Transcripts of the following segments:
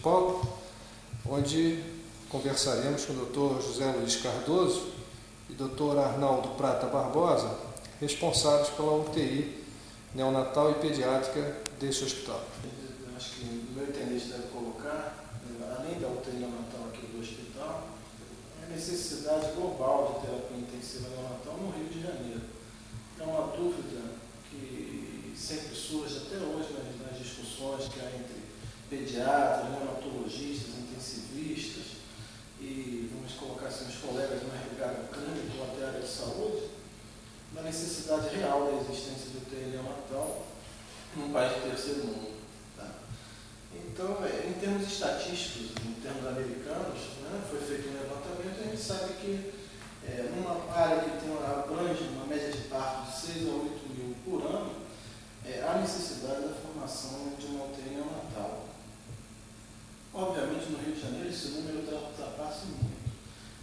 Paulo, onde conversaremos com o Dr. José Luiz Cardoso e Dr. Arnaldo Prata Barbosa, responsáveis pela UTI neonatal e pediátrica deste hospital. Eu acho que, no meu entender, deve colocar, além da UTI neonatal aqui do hospital, a necessidade global de terapia intensiva neonatal no Rio de Janeiro. É uma dúvida que sempre surge até hoje nas discussões que há entre pediatras, neonatologistas, intensivistas e, vamos colocar assim, os colegas mais ligados à clínica ou até à área de saúde, da necessidade real da existência do UTI neonatal num país de terceiro mundo. Tá? Então, em termos estatísticos, em termos americanos, né, foi feito um levantamento e a gente sabe que numa área que abrange uma média de parto de 6 a 8 mil por ano, há necessidade da formação de uma UTI neonatal. Obviamente, no Rio de Janeiro, esse número ultrapassa muito.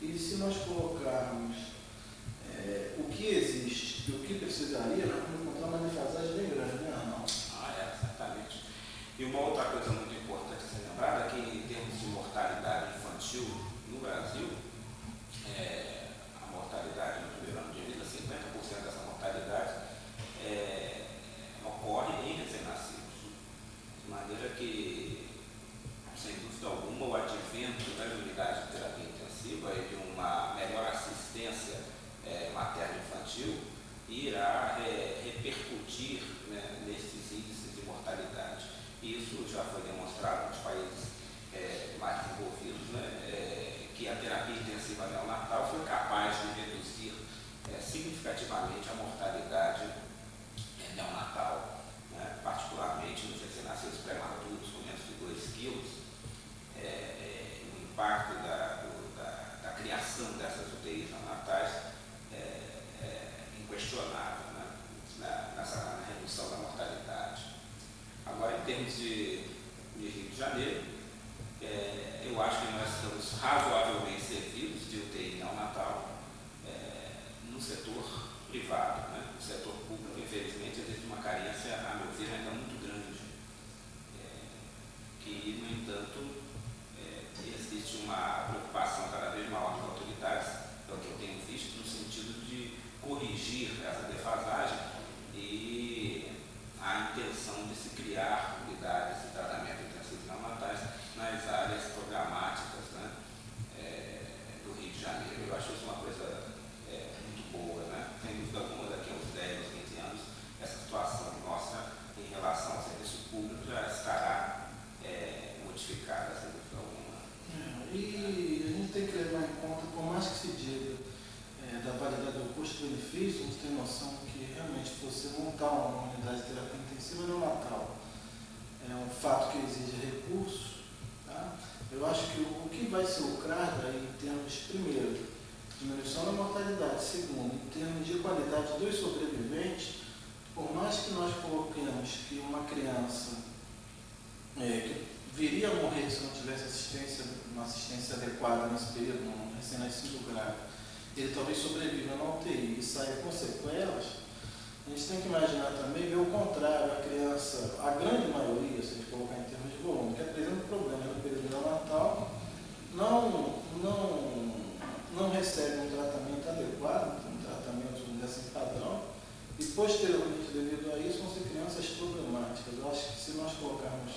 E se nós colocarmos o que existe e o que precisaria, nós vamos encontrar uma defasagem bem grande, né, Arnaldo? Exatamente. E uma outra coisa muito importante a ser lembrada é que, em termos de mortalidade infantil no Brasil, a mortalidade no primeiro ano de vida, 50% dessa mortalidade ocorre em recém-nascidos. De maneira que, sem dúvida alguma, o advento das unidades de terapia intensiva e de uma melhor assistência materno-infantil irá repercutir, né, nesses índices de mortalidade. Isso já foi demonstrado nos países mais desenvolvidos, né, que a terapia intensiva neonatal foi capaz de reduzir significativamente a mortalidade neonatal, né, particularmente nos recém-nascidos prematuros com menos de 2 quilos. O impacto da criação dessas UTIs neonatais inquestionável, né, na redução da mortalidade. Agora, em termos de Rio de Janeiro, eu acho que nós estamos razoavelmente servidos de UTI neonatal no setor privado, né? No setor público, infelizmente, existe uma carência, a meu ver, ainda muito grande, que, no entanto, existe uma preocupação cada vez maior das autoridades, é o que eu tenho visto, no sentido de corrigir essa defasagem e a intenção de se criar unidades de tratamento intensivo neonatais nas áreas programáticas, né, do Rio de Janeiro. Eu acho isso uma coisa muito boa, né? Sem dúvida alguma, daqui a uns 10 ou 15 anos, essa situação nossa em relação ao serviço público já estará modificada, sem dúvida alguma. E a gente tem que levar em conta, por mais que se diga da validade do custo-benefício, a gente tem noção que realmente você montar uma unidade de terapia intensiva neonatal é um fato que exige recursos. Tá? Eu acho que o que vai se lucrar daí, em termos, primeiro, diminuição da mortalidade, segundo, em termos de qualidade dos sobreviventes, por mais que nós coloquemos que uma criança que viria a morrer se não tivesse uma assistência adequada nesse período, um recém-nascido grave, ele talvez sobreviva na UTI e saia com sequelas. A gente tem que imaginar também, ver o contrário, a criança, a grande maioria, se a gente colocar em termos de volume, que apresenta problemas no período neonatal, não recebe um tratamento adequado, um tratamento, vamos dizer assim, padrão, e posteriormente, devido a isso, vão ser crianças problemáticas. Eu acho que se nós colocarmos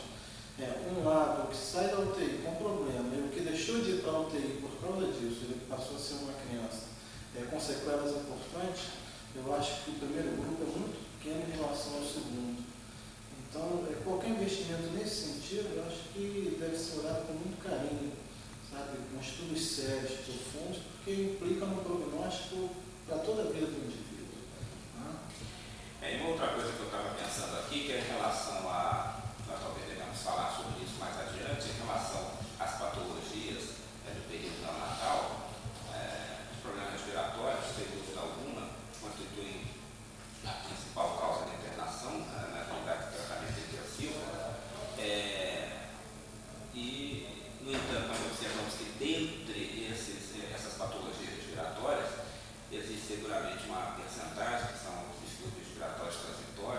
um lado que sai da UTI com problema e o que deixou de ir para a UTI por causa disso, ele passou a ser uma criança com sequelas importantes, eu acho que o primeiro grupo é muito pequeno em relação ao segundo. Então, qualquer investimento nesse sentido, eu acho que deve ser olhado com muito carinho, sabe, com estudos sérios, profundos, porque implica no prognóstico para toda a vida do indivíduo. E uma outra coisa que eu estava pensando aqui, que é em relação nós talvez devemos falar sobre isso mais adiante, em relação às patologias do período neonatal, os problemas respiratórios, sem dúvida alguma, constituem a principal causa de internação na unidade de tratamento intensivo. E, no entanto, nós observamos que dentre essas patologias respiratórias, existe seguramente uma percentagem, que são os distúrbios respiratórios transitórios,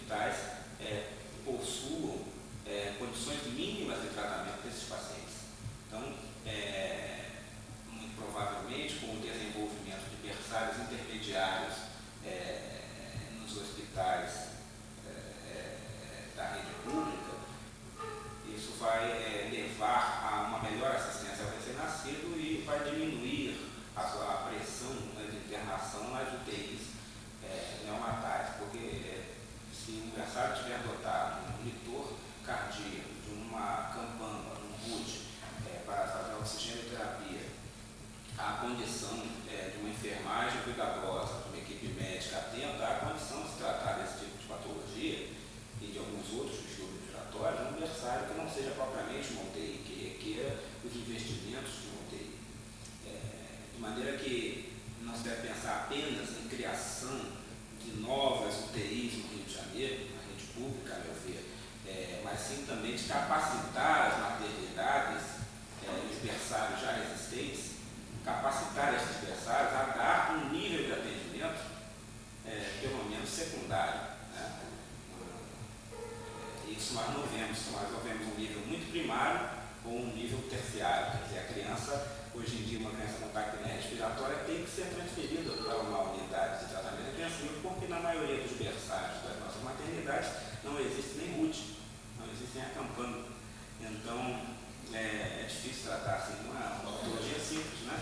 hospitais possuam condições mínimas de tratamento desses pacientes. Então, muito provavelmente, com o desenvolvimento de berçários intermediários nos hospitais da rede pública, isso vai levar a uma melhor assistência ao recém-nascido e vai diminuir a pressão de internação nas UTIs neonatais, porque se um berçário tiver dotado de um monitor cardíaco, de uma campana, um RUT, para fazer a oxigenoterapia, a condição de uma enfermagem cuidadosa, de uma equipe médica atenta à condição de se tratar desse tipo de patologia e de alguns outros distúrbios respiratórios, um berçário que não seja propriamente uma UTI, que requer os investimentos de uma UTI. De maneira que não se deve pensar apenas em criação de novas UTIs no Rio de Janeiro, na rede pública, a meu ver, mas sim também de capacitar as maternidades e os berçários já existentes, capacitar esses berçários a dar um nível de atendimento, pelo menos secundário. Né? Isso nós não vemos um nível muito primário ou um nível terciário. Quer dizer, a criança, hoje em dia, uma criança com taquipneia respiratória tem que ser transferida para uma unidade de tratamento intensivo, porque na maioria dos berçários das nossas maternidades não existe nem RUT, não existe nem a campana. Então, é difícil tratar assim, uma patologia simples, né?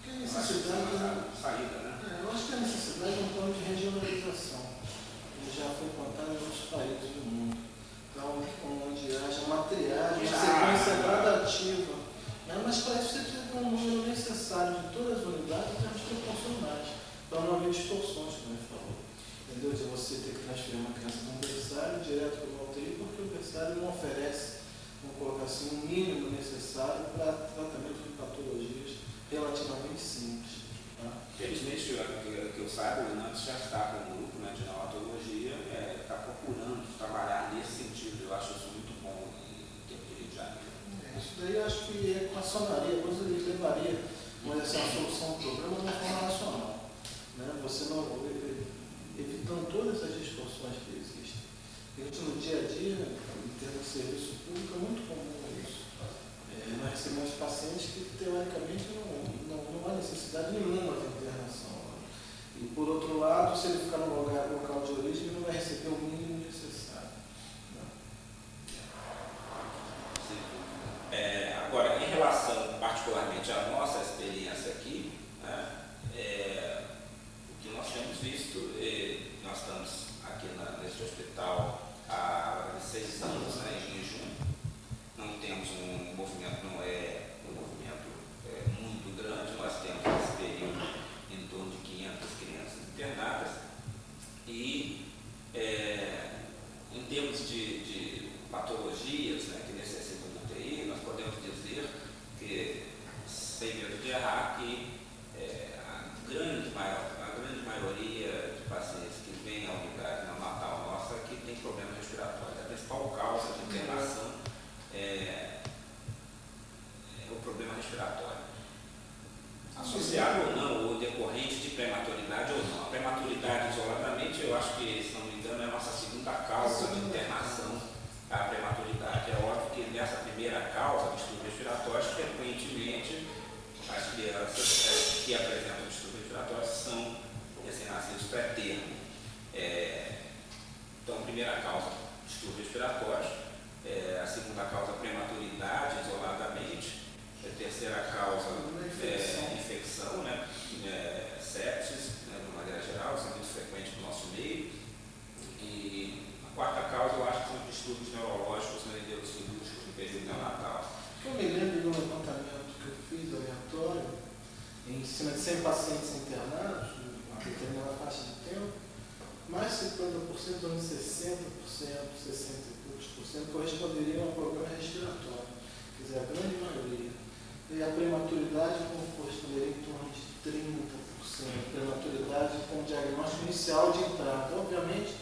Que a necessidade saída, né? Eu acho que a necessidade é um plano de regionalização, que já foi implantado em outros países do mundo. Então, onde haja uma triagem, uma sequência gradativa. Mas para isso você precisa ter um número necessário de todas as unidades em termos proporcionais, para não haver distorções, como ele falou. Entendeu? De você ter que transferir uma criança de um berçário direto para uma UTI, porque o berçário não oferece, vamos colocar assim, um mínimo necessário para tratamento de patologias relativamente simples. Tá? Felizmente, que eu saiba, o INAMPS já está com um grupo de neonatologia, está procurando trabalhar nesse sentido. Eu acho isso muito bom em termos de Rio de Janeiro. Isso daí eu acho que equacionaria, coisa que levaria, mas essa é uma solução do problema de uma forma nacional. Né? Você não, evitando todas as distorções que existem. A gente no dia a dia, em termos de serviço público, é muito comum isso. Nós recebemos pacientes que, teoricamente, não há necessidade nenhuma de internação. E, por outro lado, se ele ficar no local de origem, ele não vai receber o mínimo necessário. Agora, em relação particularmente à nossa experiência aqui, né, o que nós temos visto, nós estamos aqui neste hospital há 6 anos, em junho, não temos um movimento, não é um movimento muito grande, nós temos nesse período em torno de 500 crianças internadas e em termos de patologias que necessitam de UTI, nós podemos dizer que, sem medo de errar, que a grande maioria de pacientes que vêm à unidade neonatal nossa que tem problemas respiratórios. A principal causa de internação é o problema respiratório. Associado ou não, ou decorrente de prematuridade ou não. A prematuridade isoladamente, eu acho que, se não me engano, é a nossa segunda causa de internação, a prematuridade. É óbvio que nessa primeira causa, distúrbios respiratórios, frequentemente as crianças que apresentam distúrbios respiratórios são recém-nascidos pré-termo. Então, a primeira causa, distúrbios respiratórios. A segunda causa, prematuridade isoladamente. A terceira causa, infecção, sepsis, de uma maneira geral, isso é muito frequente no nosso meio. E a quarta causa, eu acho que são os distúrbios neurológicos cirúrgicos no período neonatal. Eu me lembro de um levantamento que eu fiz aleatório, em cima de 100 pacientes internados, uma determinada faixa de tempo, mais 50%, ou 60%, 60 e poucos por cento, corresponderiam a um problema respiratório, quer dizer, a grande maioria. E a prematuridade corresponderia em torno de 30%, prematuridade com diagnóstico inicial de entrada. Obviamente,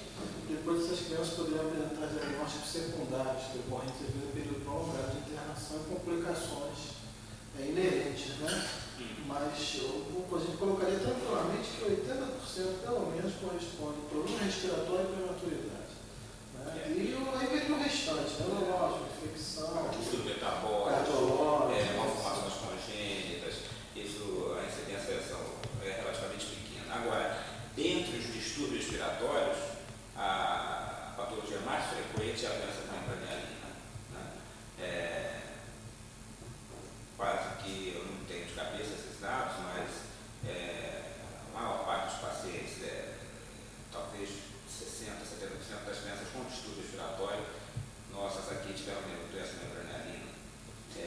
depois essas crianças poderiam apresentar diagnósticos secundários, decorrentes de um período prolongado de internação e complicações inerentes, né? Mas a gente colocaria tranquilamente que 80% pelo menos corresponde ao problema respiratório e prematuridade. tinha a doença da membranialina, né? Quase que eu não tenho de cabeça esses dados, mas a maior parte dos pacientes, talvez 60%, 70% das crianças com distúrbio respiratório, nossas aqui tiveram doença membranialina. E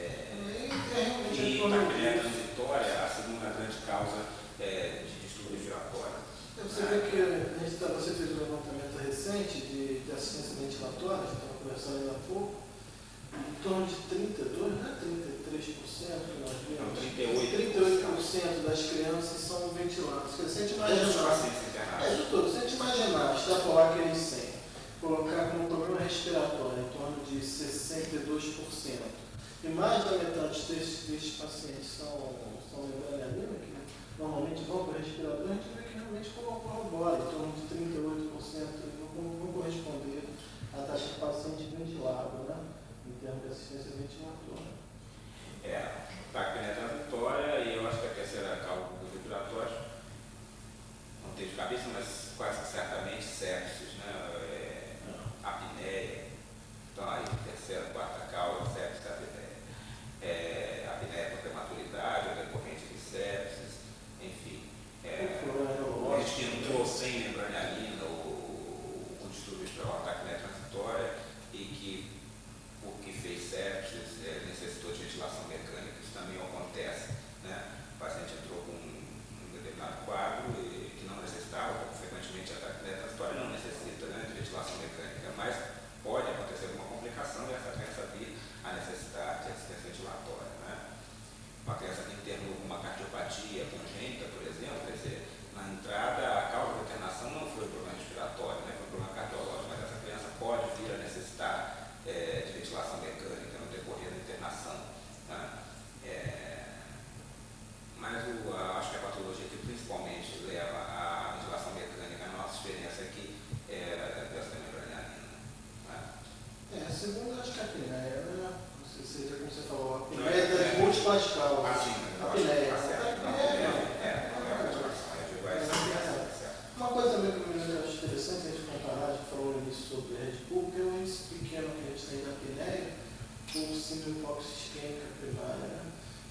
a apneia transitória, a segunda grande causa de distúrbio respiratório. Você vê que você fez um levantamento recente de assistência ventilatória, a gente estava conversando ainda há pouco, em torno de 32%, não é 33% que nós vimos? 38% das crianças são ventiladas. Se a gente imaginar, de todos, se a gente imaginar, extrapolar aqueles 100, colocar como problema respiratório em torno de 62%, e mais da metade desses pacientes são membranialina, que normalmente vão para o respirador, a gente vê que realmente corrobora, em torno de 38% vão corresponder à taxa de paciente ventilado, né? Em termos de assistência ventilatória. A apneia transitória, e eu acho que a terceira causa dos respiratórios, não tenho de cabeça, mas quase certamente sepsis, né? Apneia. Então aí, terceira, quarta causa, sepsis, apneia por prematuridade, ou decorrente de sepsis, enfim. A gente que entrou sem membranialina, o distúrbio respiratório da apneia transitória, e que, porque fez sepsis, necessitou de ventilação mecânica, isso também acontece, né? O paciente entrou com um determinado quadro que não necessitava, porque frequentemente a apneia transitória não necessita, né, de ventilação mecânica, mas pode acontecer uma complicação e essa criança vir a necessidade de assistência ventilatória, né? Uma criança que internou com uma cardiopatia congênita, por exemplo, quer dizer, na entrada a causa da internação não foi o problema respiratório, né, foi o problema cardiológico, mas essa criança pode vir a necessitar de ventilação mecânica no decorrer da internação, né? Mas acho que a patologia que principalmente leva à ventilação mecânica, a nossa experiência aqui, é a doença da membranialina, né? A segunda, acho que é a apneia, né? Seja como você falou, a apneia das múltiplas causas. Uma coisa também que eu acho interessante a gente comparar, a gente falou no início sobre Red Bull, que é um índice pequeno que a gente tem da apneia, com síndrome hipoxisquêmica primária, né?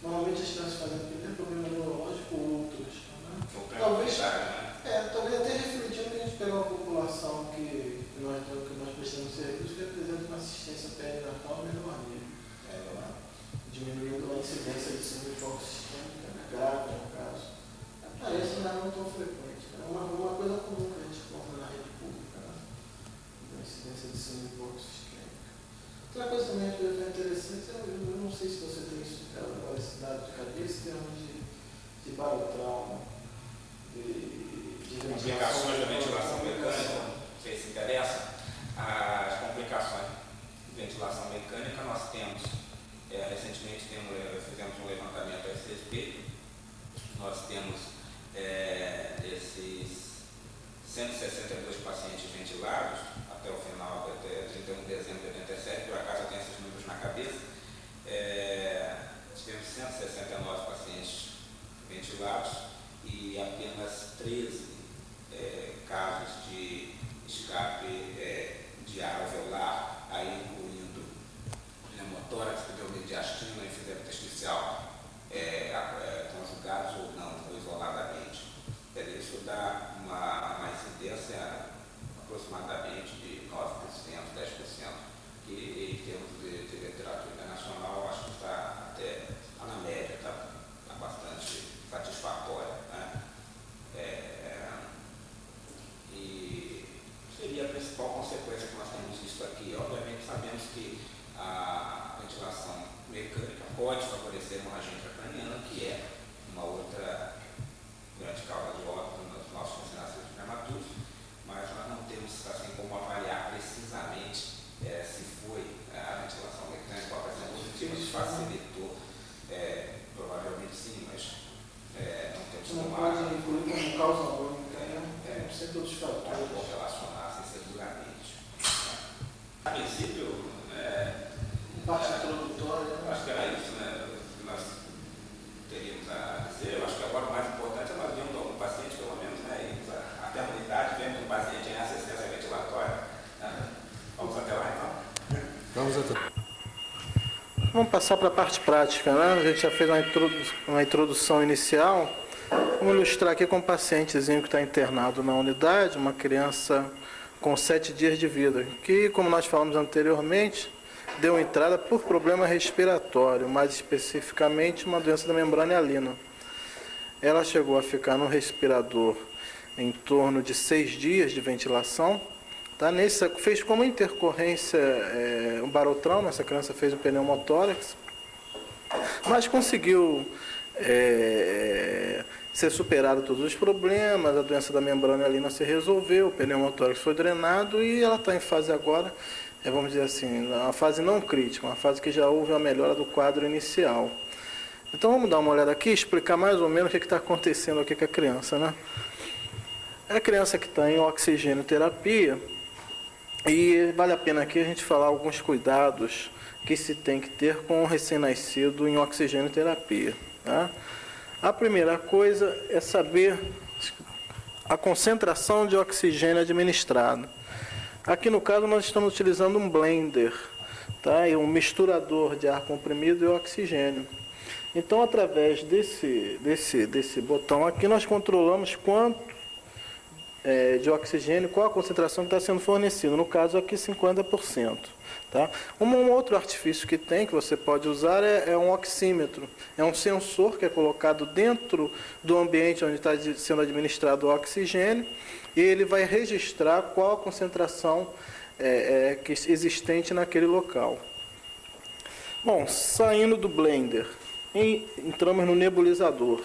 Normalmente as crianças fazem apneia, problema neurológico ou outros, né? Talvez até refletindo que a gente pegou a população que nós prestamos serviço, que apresenta uma assistência perinatal menor nível, diminuindo a incidência de síndrome hipoxisquêmica, né? Grave no caso. Parece não tão frequente, né? Uma coisa comum que a gente encontra na rede pública, né? A incidência de síndrome hipoxisquêmica. Outra coisa também que é interessante, eu não sei se você tem esse dado de cabeça, em termos de barotrauma, de complicações da ventilação mecânica, não sei se interessa. As complicações de ventilação mecânica nós temos, recentemente fizemos um levantamento a esse respeito, nós temos esses 162 pacientes ventilados até o final, até 31 de dezembro de 87, por acaso eu tenho esses números na cabeça, tivemos 169 pacientes ventilados e apenas 13 casos de escape de ar alveolar, aí incluindo pneumotórax, pneumodiastina, enfisema intersticial, conjugados ou não, ou isoladamente. Isso dá uma incidência aproximadamente de 9%, 10%, que em termos de literatura internacional, acho que está até na média, está bastante satisfatória, né? E seria a principal consequência que nós temos visto aqui. Obviamente sabemos que a ventilação mecânica pode favorecer uma hemorragia intracraniana, que é uma outra grande causa de óbito nos nossos recém-nascidos prematuros, mas nós não temos assim como avaliar precisamente se foi a ventilação mecânica, qual vai ser a positiva que facilitou, provavelmente sim, mas não temos como pode incluir como causa única, né? Sem todos os fatores. Pode relacionar-se seguramente. A princípio, parte introdutória. Acho que era isso, né? Que nós teríamos a dizer. Eu acho que agora o mais importante é nós vemos algum paciente Vamos até. Vamos passar para a parte prática, né? A gente já fez uma introdução inicial. Vamos ilustrar aqui com um pacientezinho que está internado na unidade, uma criança com 7 dias de vida, que, como nós falamos anteriormente, deu entrada por problema respiratório, mais especificamente uma doença da membrana hialina. Ela chegou a ficar no respirador em torno de 6 dias de ventilação. Tá? Fez como intercorrência um barotrauma, essa criança fez um pneumotórax, mas conseguiu ser superado todos os problemas, a doença da membrana hialina se resolveu, o pneumotórax foi drenado e ela está em fase agora, vamos dizer assim, uma fase não crítica, uma fase que já houve a melhora do quadro inicial. Então vamos dar uma olhada aqui e explicar mais ou menos o que está acontecendo aqui com a criança, né? É a criança que está em oxigênio terapia e vale a pena aqui a gente falar alguns cuidados que se tem que ter com o recém-nascido em oxigênio terapia, tá? A primeira coisa é saber a concentração de oxigênio administrado. Aqui no caso nós estamos utilizando um blender, tá? E um misturador de ar comprimido e oxigênio. Então, através desse botão aqui, nós controlamos quanto de oxigênio, qual a concentração que está sendo fornecida. No caso aqui, 50%. Tá? Um outro artifício que tem, que você pode usar, é um oxímetro. É um sensor que é colocado dentro do ambiente onde está sendo administrado o oxigênio e ele vai registrar qual a concentração que existente naquele local. Bom, saindo do blender, entramos no nebulizador.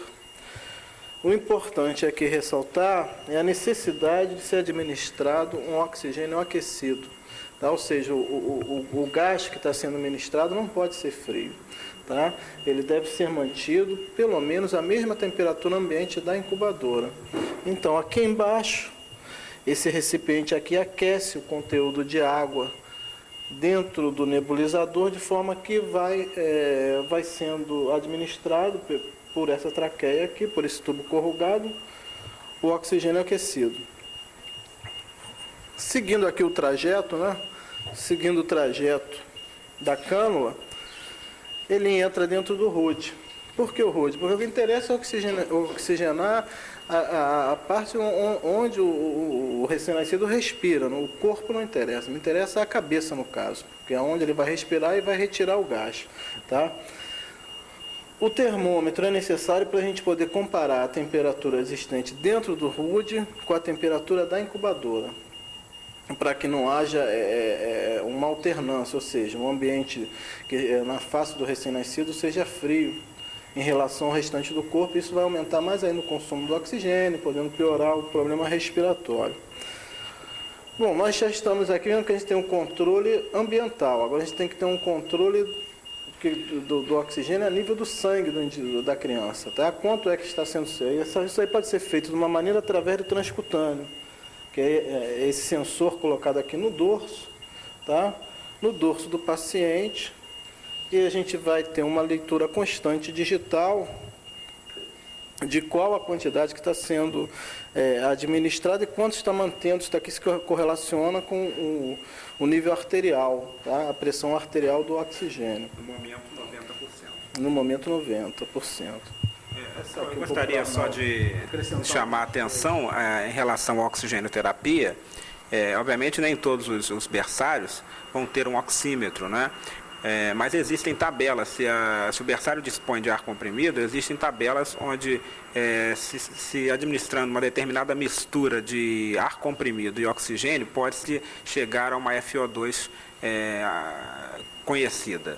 O importante aqui ressaltar é a necessidade de ser administrado um oxigênio aquecido. Tá? Ou seja, o gás que está sendo ministrado não pode ser frio. Tá? Ele deve ser mantido pelo menos a mesma temperatura ambiente da incubadora. Então, aqui embaixo, esse recipiente aqui aquece o conteúdo de água dentro do nebulizador, de forma que vai sendo administrado por essa traqueia aqui, por esse tubo corrugado, o oxigênio aquecido. Seguindo aqui o trajeto, né? Seguindo o trajeto da cânula, ele entra dentro do RUD. Por que o RUD? Porque o que interessa é oxigenar a parte onde o recém-nascido respira. O corpo não interessa, me interessa a cabeça no caso, porque é onde ele vai respirar e vai retirar o gás. Tá? O termômetro é necessário para a gente poder comparar a temperatura existente dentro do RUD com a temperatura da incubadora, para que não haja uma alternância, ou seja, um ambiente que na face do recém-nascido seja frio em relação ao restante do corpo. Isso vai aumentar mais ainda o consumo do oxigênio, podendo piorar o problema respiratório. Bom, nós já estamos aqui vendo que a gente tem um controle ambiental, agora a gente tem que ter um controle do oxigênio a nível do sangue da criança, tá? Quanto é que está sendo feito? Isso aí pode ser feito de uma maneira através do transcutâneo, que é esse sensor colocado aqui no dorso, tá? No dorso do paciente, e a gente vai ter uma leitura constante digital de qual a quantidade que está sendo administrada e quanto está mantendo. Isso aqui se correlaciona com o nível arterial, tá? A pressão arterial do oxigênio. No momento, 90%. No momento, 90%. Eu gostaria só de chamar a atenção em relação à oxigenoterapia. Obviamente, nem todos os berçários vão ter um oxímetro, né? Mas existem tabelas, se o berçário dispõe de ar comprimido, existem tabelas onde, se administrando uma determinada mistura de ar comprimido e oxigênio, pode-se chegar a uma FO2 conhecida.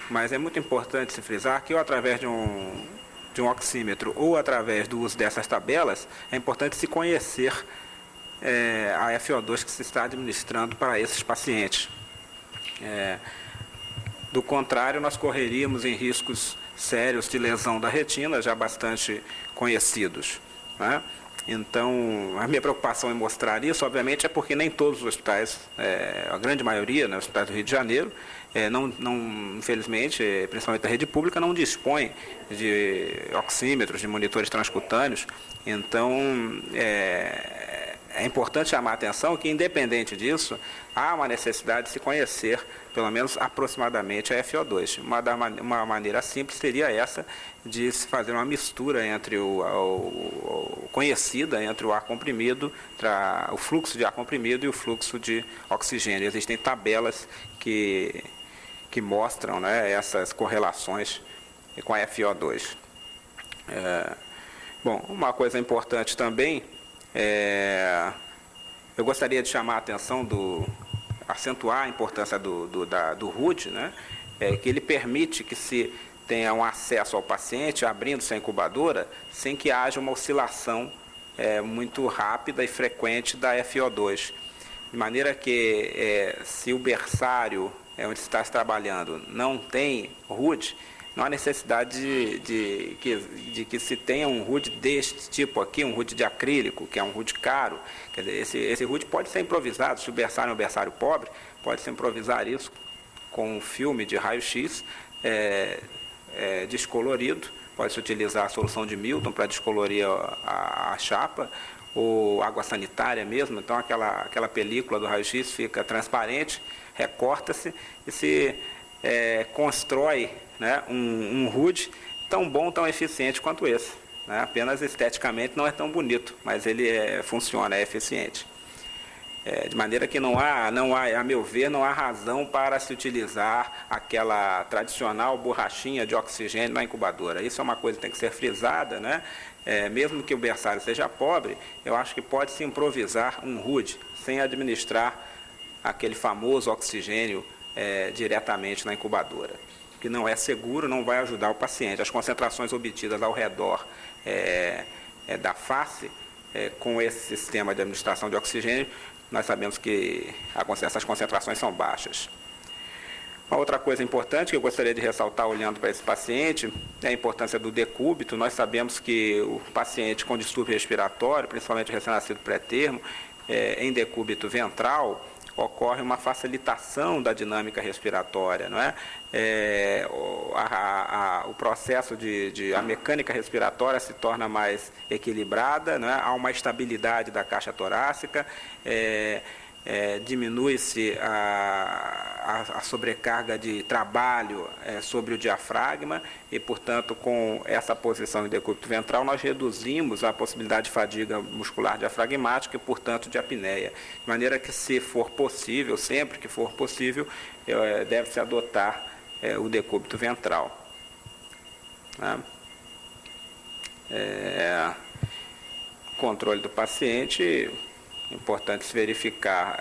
Mas é muito importante se frisar que, ou através de um oxímetro ou através do uso dessas tabelas, é importante se conhecer a FO2 que se está administrando para esses pacientes. Do contrário, nós correríamos em riscos sérios de lesão da retina, já bastante conhecidos, né? Então, a minha preocupação em mostrar isso, obviamente, é porque nem todos os hospitais, a grande maioria, né, os hospitais do Rio de Janeiro, infelizmente, principalmente da rede pública, não dispõe de oxímetros, de monitores transcutâneos. Então, é importante chamar a atenção que, independente disso, há uma necessidade de se conhecer, pelo menos aproximadamente, a FO2. Uma maneira simples seria essa de se fazer uma mistura entre conhecida entre o ar comprimido, o fluxo de ar comprimido e o fluxo de oxigênio. Existem tabelas que mostram, né, essas correlações com a FO2. Bom, uma coisa importante também, eu gostaria de chamar a atenção acentuar a importância do RUD, né, que ele permite que se tenha um acesso ao paciente, abrindo-se a incubadora, sem que haja uma oscilação muito rápida e frequente da FO2. De maneira que, se o berçário onde está se trabalhando não tem RUD, não há necessidade de que se tenha um RUD deste tipo aqui, um RUD de acrílico, que é um RUD caro. Quer dizer, esse RUD pode ser improvisado. Se o berçário é um berçário pobre, pode-se improvisar isso com um filme de raio-x descolorido. Pode-se utilizar a solução de Milton para descolorir a chapa, ou água sanitária mesmo. Então, aquela película do raio-x fica transparente, recorta-se e se constrói, né, um RUD tão bom, tão eficiente quanto esse. Né? Apenas esteticamente não é tão bonito, mas ele funciona, é eficiente. De maneira que não há, a meu ver, não há razão para se utilizar aquela tradicional borrachinha de oxigênio na incubadora. Isso é uma coisa que tem que ser frisada, né? Mesmo que o berçário seja pobre, eu acho que pode-se improvisar um RUD, sem administrar aquele famoso oxigênio diretamente na incubadora, que não é seguro, não vai ajudar o paciente. As concentrações obtidas ao redor da face, com esse sistema de administração de oxigênio, nós sabemos que essas concentrações são baixas. Uma outra coisa importante que eu gostaria de ressaltar olhando para esse paciente é a importância do decúbito. Nós sabemos que o paciente com distúrbio respiratório, principalmente recém-nascido pré-termo, em decúbito ventral, ocorre uma facilitação da dinâmica respiratória, não é? O processo a mecânica respiratória se torna mais equilibrada, não é? Há uma estabilidade da caixa torácica, diminui-se a sobrecarga de trabalho sobre o diafragma e, portanto, com essa posição em decúbito ventral, nós reduzimos a possibilidade de fadiga muscular diafragmática e, portanto, de apneia. De maneira que, se for possível, sempre que for possível, deve-se adotar o decúbito ventral. Né? Controle do paciente, importante se verificar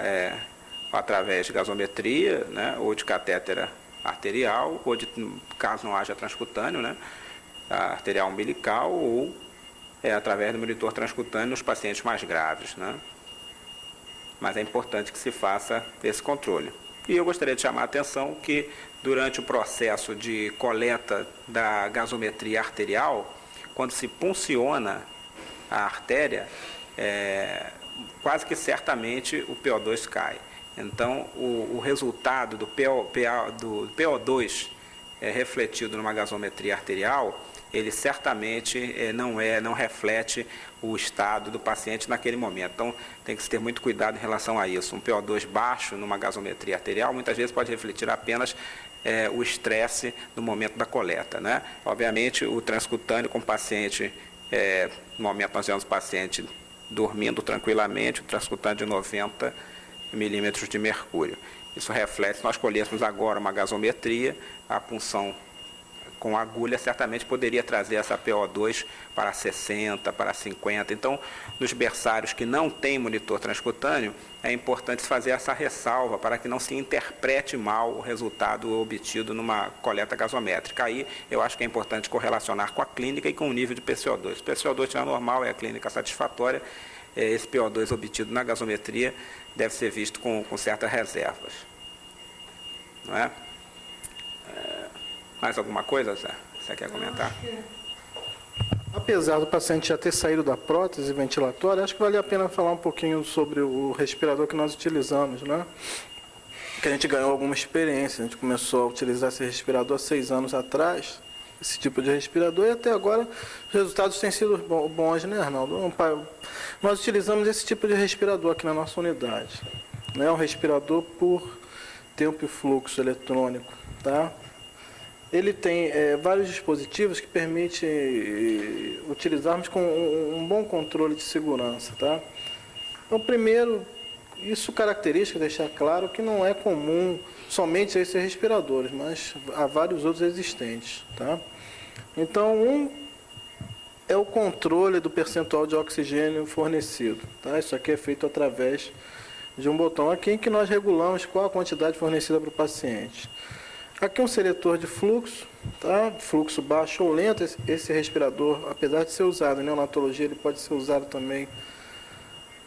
através de gasometria, né, ou de catéter arterial, ou caso não haja transcutâneo, né, arterial umbilical, ou através do monitor transcutâneo nos pacientes mais graves. Né. Mas é importante que se faça esse controle. E eu gostaria de chamar a atenção que, durante o processo de coleta da gasometria arterial, quando se punciona a artéria, quase que certamente o PO2 cai. Então, o resultado do PO2 refletido numa gasometria arterial, ele certamente não reflete o estado do paciente naquele momento. Então, tem que se ter muito cuidado em relação a isso. Um PO2 baixo numa gasometria arterial, muitas vezes pode refletir apenas o estresse no momento da coleta. Né? Obviamente, o transcutâneo com o paciente, no momento nós vemos o paciente dormindo tranquilamente, o transcutâneo de 90 milímetros de mercúrio. Isso reflete, se nós colhêssemos agora uma gasometria, a punção com agulha certamente poderia trazer essa PO2 para 60, para 50. Então, nos berçários que não têm monitor transcutâneo, é importante fazer essa ressalva para que não se interprete mal o resultado obtido numa coleta gasométrica. Aí, eu acho que é importante correlacionar com a clínica e com o nível de PCO2. Se o PCO2 estiver normal, é a clínica satisfatória. Esse PO2 obtido na gasometria deve ser visto com certas reservas. Não é? Mais alguma coisa, Zé? Você quer comentar? Apesar do paciente já ter saído da prótese ventilatória, acho que vale a pena falar um pouquinho sobre o respirador que nós utilizamos, né? Que a gente ganhou alguma experiência. A gente começou a utilizar esse respirador há 6 anos atrás, esse tipo de respirador, e até agora os resultados têm sido bons, né, Arnaldo? Nós utilizamos esse tipo de respirador aqui na nossa unidade. É um respirador por tempo e fluxo eletrônico, tá? Ele tem vários dispositivos que permitem utilizarmos com um bom controle de segurança, tá? Então, primeiro, isso característica, deixar claro que não é comum somente a esses respiradores, mas há vários outros existentes, tá? Então, é o controle do percentual de oxigênio fornecido, tá? Isso aqui é feito através de um botão aqui em que nós regulamos qual a quantidade fornecida para o paciente. Aqui um seletor de fluxo, tá? Fluxo baixo ou lento. Esse respirador, apesar de ser usado em neonatologia, ele pode ser usado também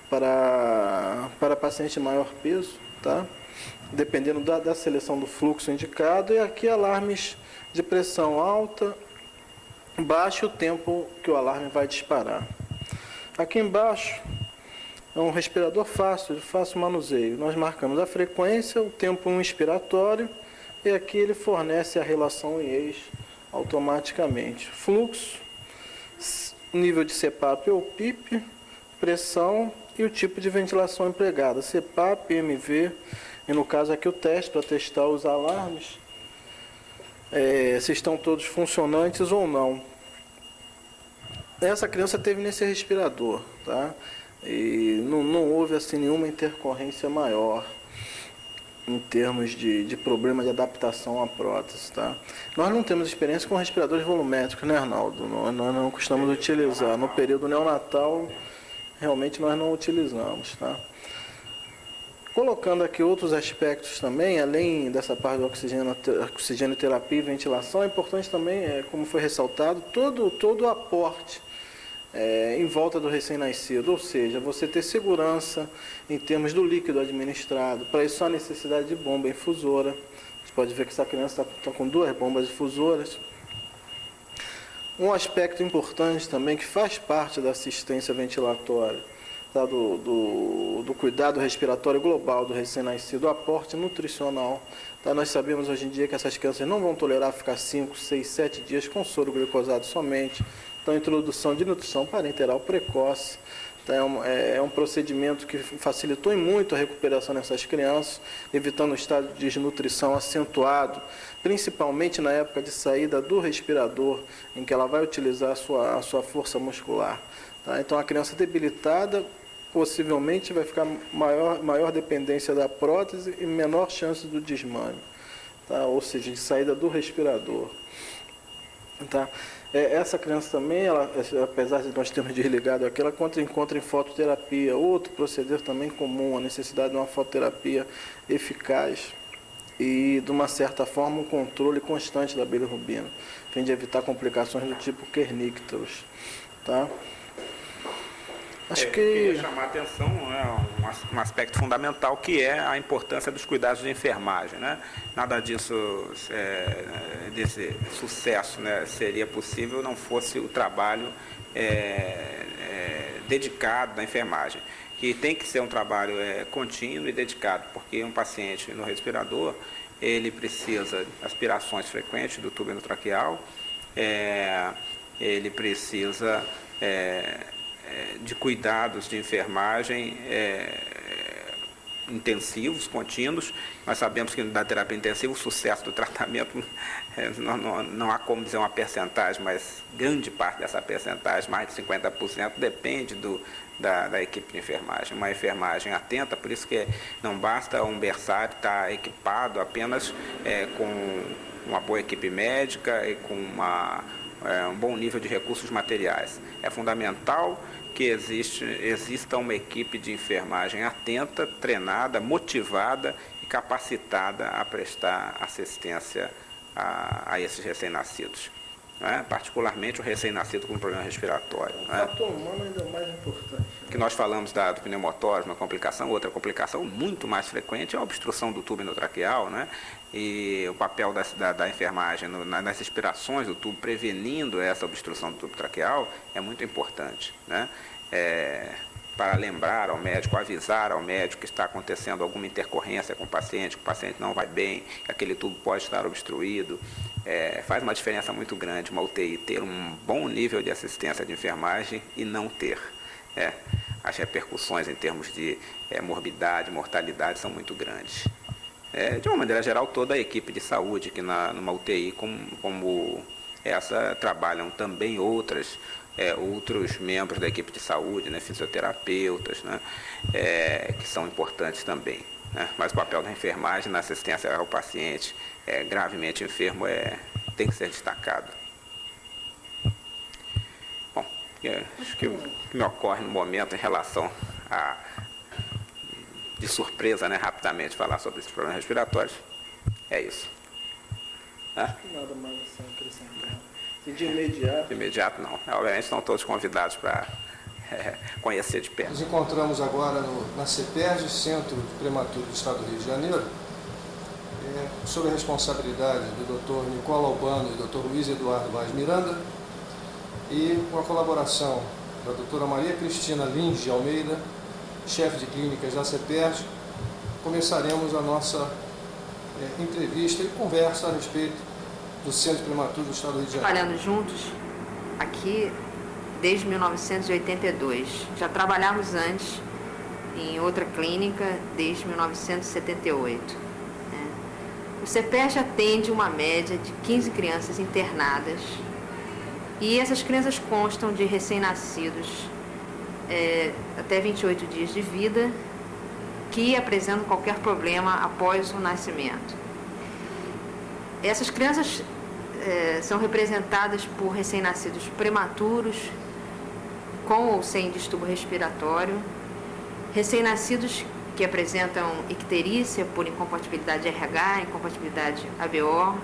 para paciente de maior peso, tá? Dependendo da seleção do fluxo indicado. E aqui alarmes de pressão alta, baixa, o tempo que o alarme vai disparar. Aqui embaixo é um respirador fácil, de fácil manuseio. Nós marcamos a frequência, o tempo inspiratório, e aqui ele fornece a relação em ex automaticamente. Fluxo, nível de CPAP ou PIP, pressão e o tipo de ventilação empregada, CPAP, MV, e no caso aqui o teste para testar os alarmes, se estão todos funcionantes ou não. Essa criança teve nesse respirador, tá? E não houve assim nenhuma intercorrência maior em termos de problema de adaptação à prótese, tá? Nós não temos experiência com respiradores volumétricos, né, Arnaldo? Nós não costumamos utilizar. No período neonatal, realmente nós não utilizamos, tá? Colocando aqui outros aspectos também, além dessa parte do oxigenoterapia e ventilação, é importante também, como foi ressaltado, todo o aporte em volta do recém-nascido, ou seja, você ter segurança em termos do líquido administrado. Para isso, há necessidade de bomba infusora. Você pode ver que essa criança está com 2 bombas difusoras. Um aspecto importante também, que faz parte da assistência ventilatória, tá, do cuidado respiratório global do recém-nascido, o aporte nutricional. Tá, nós sabemos hoje em dia que essas crianças não vão tolerar ficar 5, 6, 7 dias com soro glicosado somente. Então, a introdução de nutrição parenteral precoce, tá, é um procedimento que facilitou muito a recuperação dessas crianças, evitando o estado de desnutrição acentuado, principalmente na época de saída do respirador, em que ela vai utilizar a sua força muscular. Tá? Então, a criança debilitada possivelmente vai ficar maior dependência da prótese e menor chance do desmame, tá? Ou seja, de saída do respirador. Tá? Essa criança também, apesar de nós termos desligado aqui, ela encontra em fototerapia, outro proceder também comum, a necessidade de uma fototerapia eficaz e, de uma certa forma, um controle constante da bilirrubina, a fim de evitar complicações do tipo Kernicterus. Tá? Eu queria chamar a atenção, né, um aspecto fundamental, que é a importância dos cuidados de enfermagem, né? Nada disso, desse sucesso, né, seria possível não fosse o trabalho dedicado da enfermagem, que tem que ser um trabalho contínuo e dedicado, porque um paciente no respirador, ele precisa de aspirações frequentes do tubo endotraqueal, ele precisa de cuidados de enfermagem intensivos, contínuos. Nós sabemos que na terapia intensiva o sucesso do tratamento, não há como dizer uma percentagem, mas grande parte dessa percentagem, mais de 50%, depende da equipe de enfermagem. Uma enfermagem atenta, por isso que não basta um berçário estar equipado apenas com uma boa equipe médica e com um bom nível de recursos materiais. É fundamental que exista uma equipe de enfermagem atenta, treinada, motivada e capacitada a prestar assistência a esses recém-nascidos, né? Particularmente o recém-nascido com problema respiratório. O fator humano ainda é mais importante. Que nós falamos do pneumotórax, uma complicação, outra complicação muito mais frequente é a obstrução do tubo endotraqueal, né? E o papel da enfermagem nas respirações do tubo, prevenindo essa obstrução do tubo traqueal, é muito importante, né? Para lembrar ao médico, avisar ao médico que está acontecendo alguma intercorrência com o paciente, que o paciente não vai bem, que aquele tubo pode estar obstruído. Faz uma diferença muito grande uma UTI ter um bom nível de assistência de enfermagem e não ter. as repercussões em termos de morbidade, mortalidade são muito grandes. De uma maneira geral, toda a equipe de saúde, que numa UTI como essa, trabalham também outros membros da equipe de saúde, né, fisioterapeutas, né, que são importantes também. Né, mas o papel da enfermagem na assistência ao paciente gravemente enfermo tem que ser destacado. Bom, acho que o que me ocorre no momento em relação de surpresa, né, rapidamente falar sobre esses problemas respiratórios, é isso. Nada mais assim acrescentar. De imediato? De imediato não. Obviamente estão todos convidados para conhecer de perto. Nos encontramos agora na CEPERJ, Centro Prematuro do Estado do Rio de Janeiro, sob a responsabilidade do Dr. Nicola Albano e do Dr. Luiz Eduardo Vaz Miranda, e com a colaboração da doutora Maria Cristina Lins de Almeida, chefe de clínicas da CEPERJ, começaremos a nossa entrevista e conversa a respeito do Centro Prematuro do Estado do Rio de Janeiro. Trabalhando juntos aqui desde 1982. Já trabalhamos antes em outra clínica desde 1978. O CEPERJ atende uma média de 15 crianças internadas e essas crianças constam de recém-nascidos até 28 dias de vida que apresentam qualquer problema após o nascimento. Essas crianças são representadas por recém-nascidos prematuros, com ou sem distúrbio respiratório, recém-nascidos que apresentam icterícia por incompatibilidade RH, incompatibilidade ABO,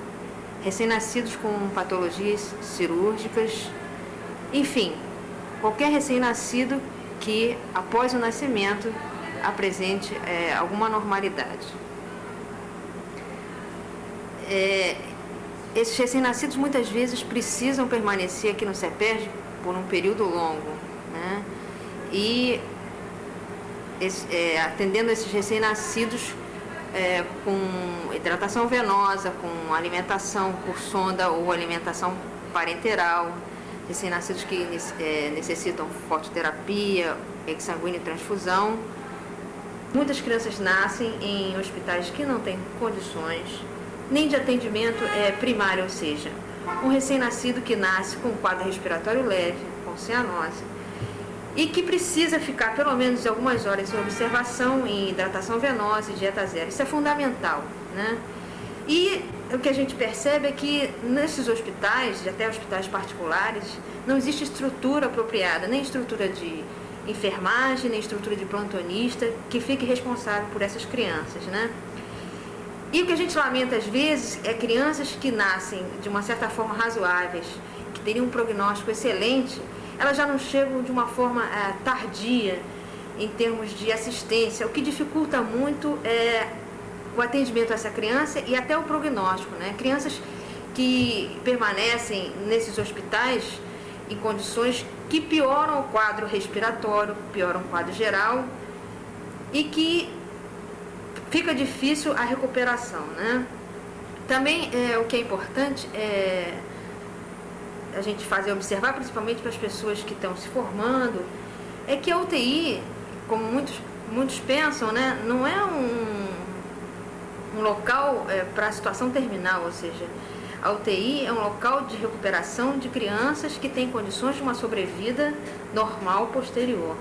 recém-nascidos com patologias cirúrgicas, enfim, qualquer recém-nascido que, após o nascimento, apresente alguma normalidade. Esses recém-nascidos muitas vezes precisam permanecer aqui no CEPERJ por um período longo, né? E atendendo esses recém-nascidos com hidratação venosa, com alimentação por sonda ou alimentação parenteral, recém-nascidos que necessitam fototerapia, exsanguíneo e transfusão. Muitas crianças nascem em hospitais que não têm condições nem de atendimento primário, ou seja, um recém-nascido que nasce com um quadro respiratório leve, com cianose, e que precisa ficar pelo menos algumas horas em observação, em hidratação venosa e dieta zero. Isso é fundamental, né? E o que a gente percebe é que nesses hospitais, até hospitais particulares, não existe estrutura apropriada, nem estrutura de enfermagem, nem estrutura de plantonista que fique responsável por essas crianças, né? E o que a gente lamenta às vezes é crianças que nascem de uma certa forma razoáveis, que teriam um prognóstico excelente, elas já não chegam de uma forma tardia em termos de assistência, o que dificulta muito o atendimento a essa criança e até o prognóstico, né? Crianças que permanecem nesses hospitais em condições que pioram o quadro respiratório, pioram o quadro geral e que fica difícil a recuperação, né? Também o que é importante é a gente fazer observar, principalmente para as pessoas que estão se formando, é que a UTI, como muitos pensam, né, não é um local para a situação terminal, ou seja, a UTI é um local de recuperação de crianças que têm condições de uma sobrevida normal posterior.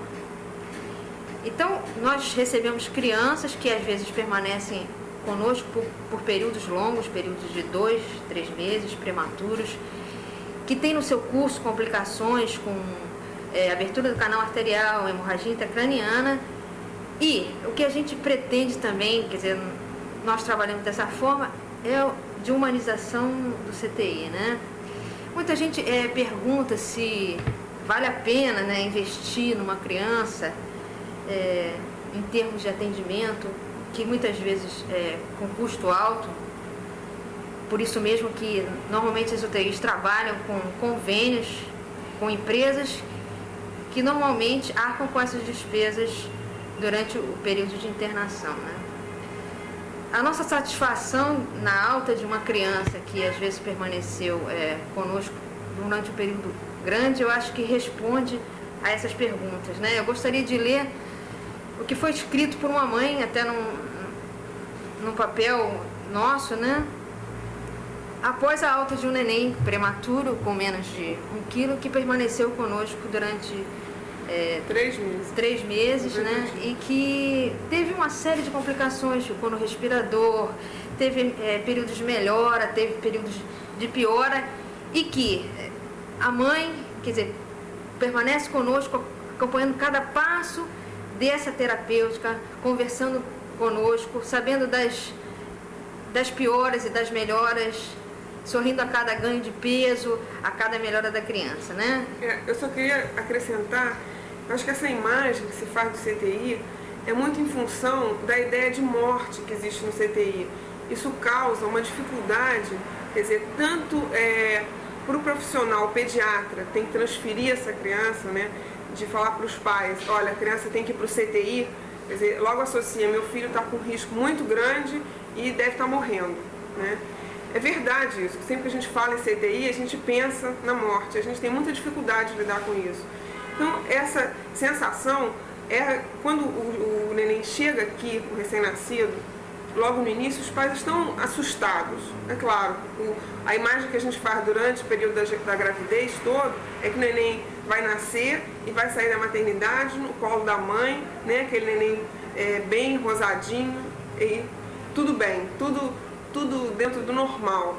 Então, nós recebemos crianças que às vezes permanecem conosco por períodos longos, períodos de 2, 3 meses, prematuros, que têm no seu curso complicações com abertura do canal arterial, hemorragia intracraniana. E o que a gente pretende também, quer dizer, nós trabalhamos dessa forma, é de humanização do CTI, né? Muita gente pergunta se vale a pena, né, investir numa criança em termos de atendimento, que muitas vezes com custo alto. Por isso mesmo que normalmente as UTIs trabalham com convênios com empresas que normalmente arcam com essas despesas durante o período de internação, né? A nossa satisfação na alta de uma criança que às vezes permaneceu conosco durante um período grande, eu acho que responde a essas perguntas, né? Eu gostaria de ler o que foi escrito por uma mãe, até num papel nosso, né? Após a alta de um neném prematuro com menos de 1 quilo, que permaneceu conosco durante 3 meses, né? E que teve uma série de complicações, ficou no respirador, teve períodos de melhora, teve períodos de piora, e que a mãe, quer dizer, permanece conosco, acompanhando cada passo dessa terapêutica, conversando conosco, sabendo das pioras e das melhoras, sorrindo a cada ganho de peso, a cada melhora da criança, né? Eu só queria acrescentar, acho que essa imagem que se faz do CTI é muito em função da ideia de morte que existe no CTI. Isso causa uma dificuldade, quer dizer, tanto para o profissional pediatra, tem que transferir essa criança, né, de falar para os pais, olha, a criança tem que ir para o CTI, quer dizer, logo associa, meu filho está com um risco muito grande e deve estar morrendo, né? É verdade isso, sempre que a gente fala em CTI, a gente pensa na morte, a gente tem muita dificuldade de lidar com isso. Então, essa sensação é quando o neném chega aqui, o recém-nascido, logo no início, os pais estão assustados. É claro, a imagem que a gente faz durante o período da gravidez todo é que o neném vai nascer e vai sair da maternidade no colo da mãe, né? Aquele neném bem rosadinho e tudo bem, tudo dentro do normal.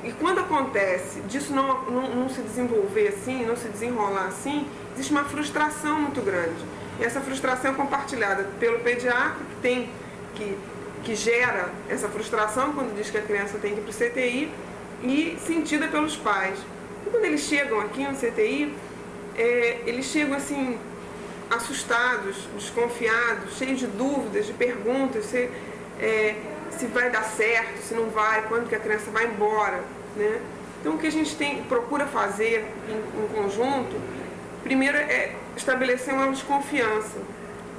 E quando acontece disso não se desenvolver assim, não se desenrolar assim, existe uma frustração muito grande. E essa frustração é compartilhada pelo pediatra, que gera essa frustração quando diz que a criança tem que ir para o CTI, e sentida pelos pais. E quando eles chegam aqui no CTI, eles chegam assim, assustados, desconfiados, cheios de dúvidas, de perguntas, se vai dar certo, se não vai, quando que a criança vai embora, né? Então o que a gente procura fazer em conjunto, primeiro é estabelecer um elo de confiança.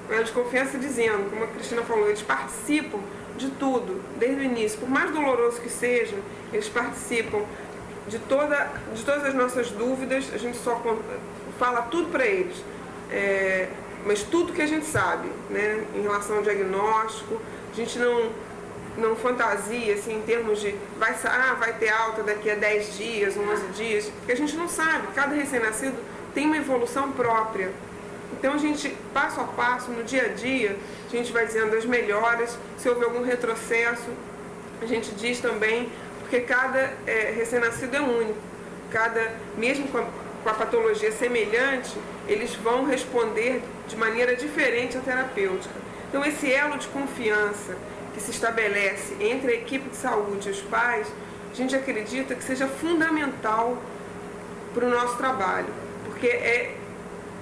Um elo de confiança dizendo, como a Cristina falou, eles participam de tudo, desde o início. Por mais doloroso que seja, eles participam de todas as nossas dúvidas, a gente só fala tudo para eles. Mas tudo que a gente sabe, né, em relação ao diagnóstico, a gente não fantasia assim, em termos de vai ter alta daqui a 10 dias, 11 dias, porque a gente não sabe, cada recém-nascido tem uma evolução própria. Então a gente, passo a passo, no dia a dia, a gente vai dizendo as melhoras, se houver algum retrocesso, a gente diz também, porque cada recém-nascido é único, mesmo com a patologia semelhante, eles vão responder de maneira diferente à terapêutica. Então esse elo de confiança que se estabelece entre a equipe de saúde e os pais, a gente acredita que seja fundamental para o nosso trabalho, porque é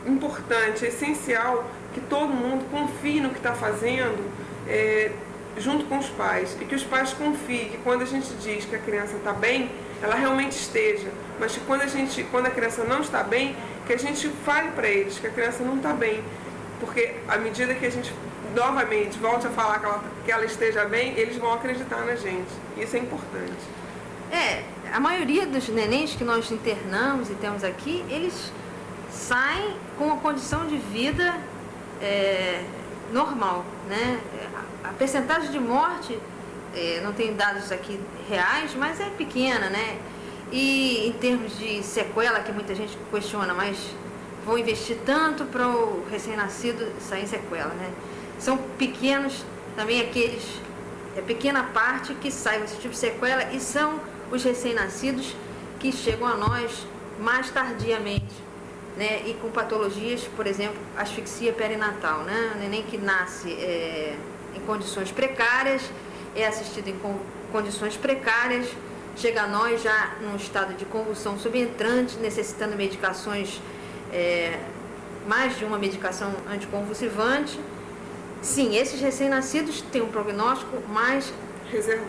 importante, é essencial que todo mundo confie no que está fazendo junto com os pais, e que os pais confiem que quando a gente diz que a criança está bem, ela realmente esteja, mas que quando a criança não está bem, que a gente fale para eles que a criança não está bem, porque à medida que a gente novamente volte a falar que ela esteja bem, eles vão acreditar na gente. Isso é importante. A maioria dos nenéns que nós internamos e temos aqui, eles saem com uma condição de vida normal, né? A percentagem de morte, não tenho dados aqui reais, mas é pequena, né? E em termos de sequela, que muita gente questiona, mas vão investir tanto para o recém-nascido sair em sequela, né? São pequenos também aqueles, pequena parte que sai desse tipo de sequela, e são os recém-nascidos que chegam a nós mais tardiamente, né? E com patologias, por exemplo, asfixia perinatal, né? O neném que nasce em condições precárias, é assistido em condições precárias, chega a nós já num estado de convulsão subentrante, necessitando medicações, mais de uma medicação anticonvulsivante. Sim, esses recém-nascidos têm um prognóstico mais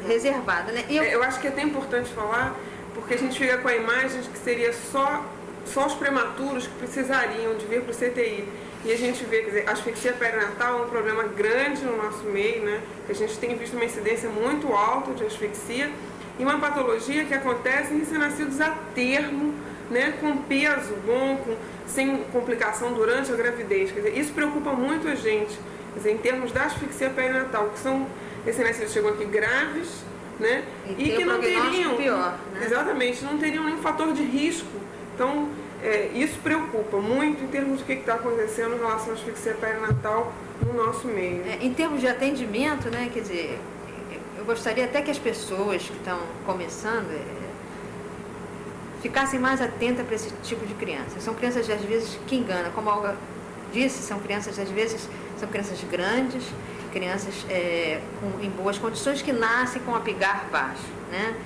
reservado, né? Eu acho que é até importante falar, porque a gente fica com a imagem de que seria só os prematuros que precisariam de vir para o CTI. E a gente vê, quer dizer, a asfixia perinatal é um problema grande no nosso meio, né? A gente tem visto uma incidência muito alta de asfixia, e uma patologia que acontece em recém-nascidos a termo, né, com peso bom, sem complicação durante a gravidez. Quer dizer, isso preocupa muito a gente, quer dizer, em termos da asfixia perinatal, que são recém-nascidos chegam aqui graves, né, e que não teriam, pior, né? Exatamente, não teriam nenhum fator de risco. Então, isso preocupa muito em termos do que está acontecendo em relação à asfixia perinatal no nosso meio. Em termos de atendimento, né, quer dizer, eu gostaria até que as pessoas que estão começando ficassem mais atentas para esse tipo de criança. São crianças, às vezes, que enganam. Como a Olga disse, são crianças, às vezes, são crianças grandes, crianças em boas condições, que nascem com apigar baixo, né?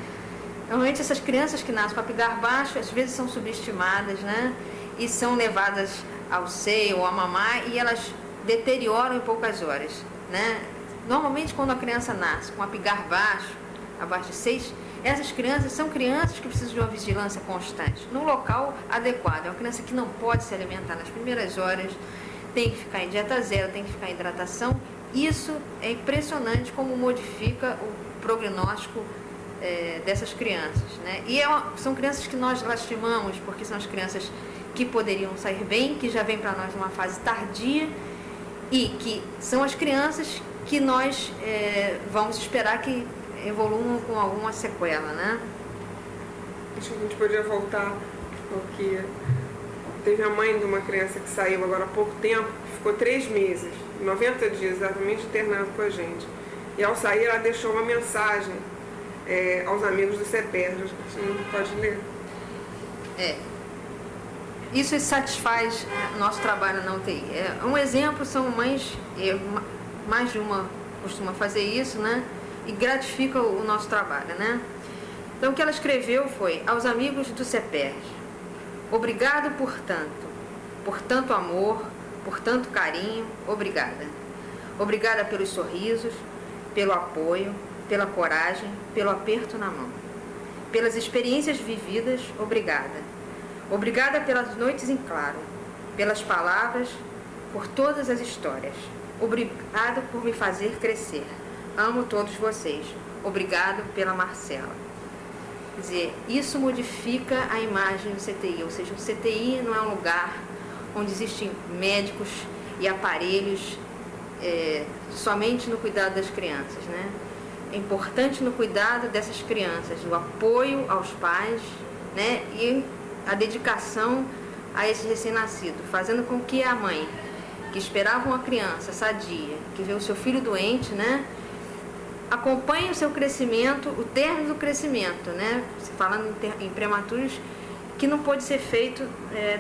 Normalmente essas crianças que nascem com apigar baixo, às vezes são subestimadas, né? E são levadas ao seio ou a mamar e elas deterioram em poucas horas, né? Normalmente quando a criança nasce com apigar baixo, abaixo de 6, essas crianças são crianças que precisam de uma vigilância constante, num local adequado. É uma criança que não pode se alimentar nas primeiras horas, tem que ficar em dieta zero, tem que ficar em hidratação. Isso é impressionante como modifica o prognóstico dessas crianças, né? E são crianças que nós lastimamos, porque são as crianças que poderiam sair bem, que já vêm para nós numa fase tardia e que são as crianças que nós vamos esperar que evoluam com alguma sequela, né? Acho que a gente podia voltar, porque teve a mãe de uma criança que saiu agora há pouco tempo, que ficou 3 meses, 90 dias exatamente internado com a gente. E ao sair ela deixou uma mensagem aos amigos do CEPER. Você pode ler? Isso satisfaz o nosso trabalho na UTI. Um exemplo são mães, mais de uma costuma fazer isso, né? E gratifica o nosso trabalho, né? Então o que ela escreveu foi: aos amigos do CEPER, obrigado por tanto amor, por tanto carinho, obrigada. Obrigada pelos sorrisos, pelo apoio, pela coragem, pelo aperto na mão. Pelas experiências vividas, obrigada. Obrigada pelas noites em claro, pelas palavras, por todas as histórias. Obrigado por me fazer crescer. Amo todos vocês. Obrigado pela Marcela. Quer dizer, isso modifica a imagem do CTI, ou seja, o CTI não é um lugar onde existem médicos e aparelhos somente no cuidado das crianças, né? É importante no cuidado dessas crianças, o apoio aos pais, né? E a dedicação a esse recém-nascido, fazendo com que a mãe, que esperava uma criança sadia, que vê o seu filho doente, né? Acompanhe o seu crescimento, o término do crescimento, né? Falando em prematuros, que não pode ser feito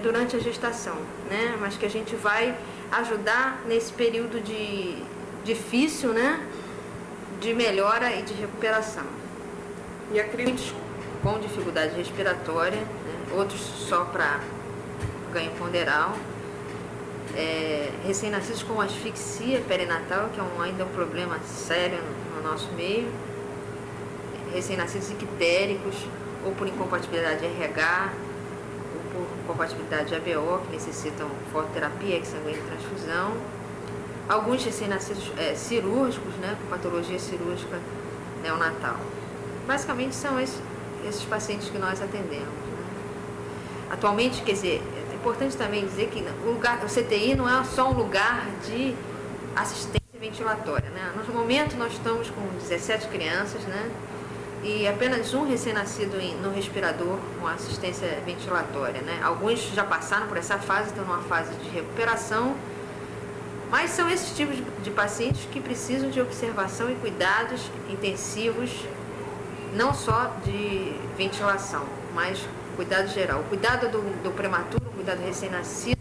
durante a gestação, né? Mas que a gente vai ajudar nesse período difícil, né? De melhora e de recuperação. E muitos com dificuldade respiratória, né? Outros só para ganho ponderal, recém-nascidos com asfixia perinatal, que é ainda um problema sério no nosso meio, recém-nascidos ictéricos, ou por incompatibilidade RH, ou por incompatibilidade ABO, que necessitam fototerapia, exsanguínea e transfusão. Alguns recém-nascidos cirúrgicos, né, com patologia cirúrgica neonatal. Basicamente são esses pacientes que nós atendemos, né? Atualmente, quer dizer, é importante também dizer que o CTI não é só um lugar de assistência ventilatória, né? No momento nós estamos com 17 crianças, né? E apenas um recém-nascido no respirador com assistência ventilatória, né? Alguns já passaram por essa fase, estão numa fase de recuperação. Mas são esses tipos de pacientes que precisam de observação e cuidados intensivos, não só de ventilação, mas cuidado geral. O cuidado do prematuro, o cuidado do recém-nascido,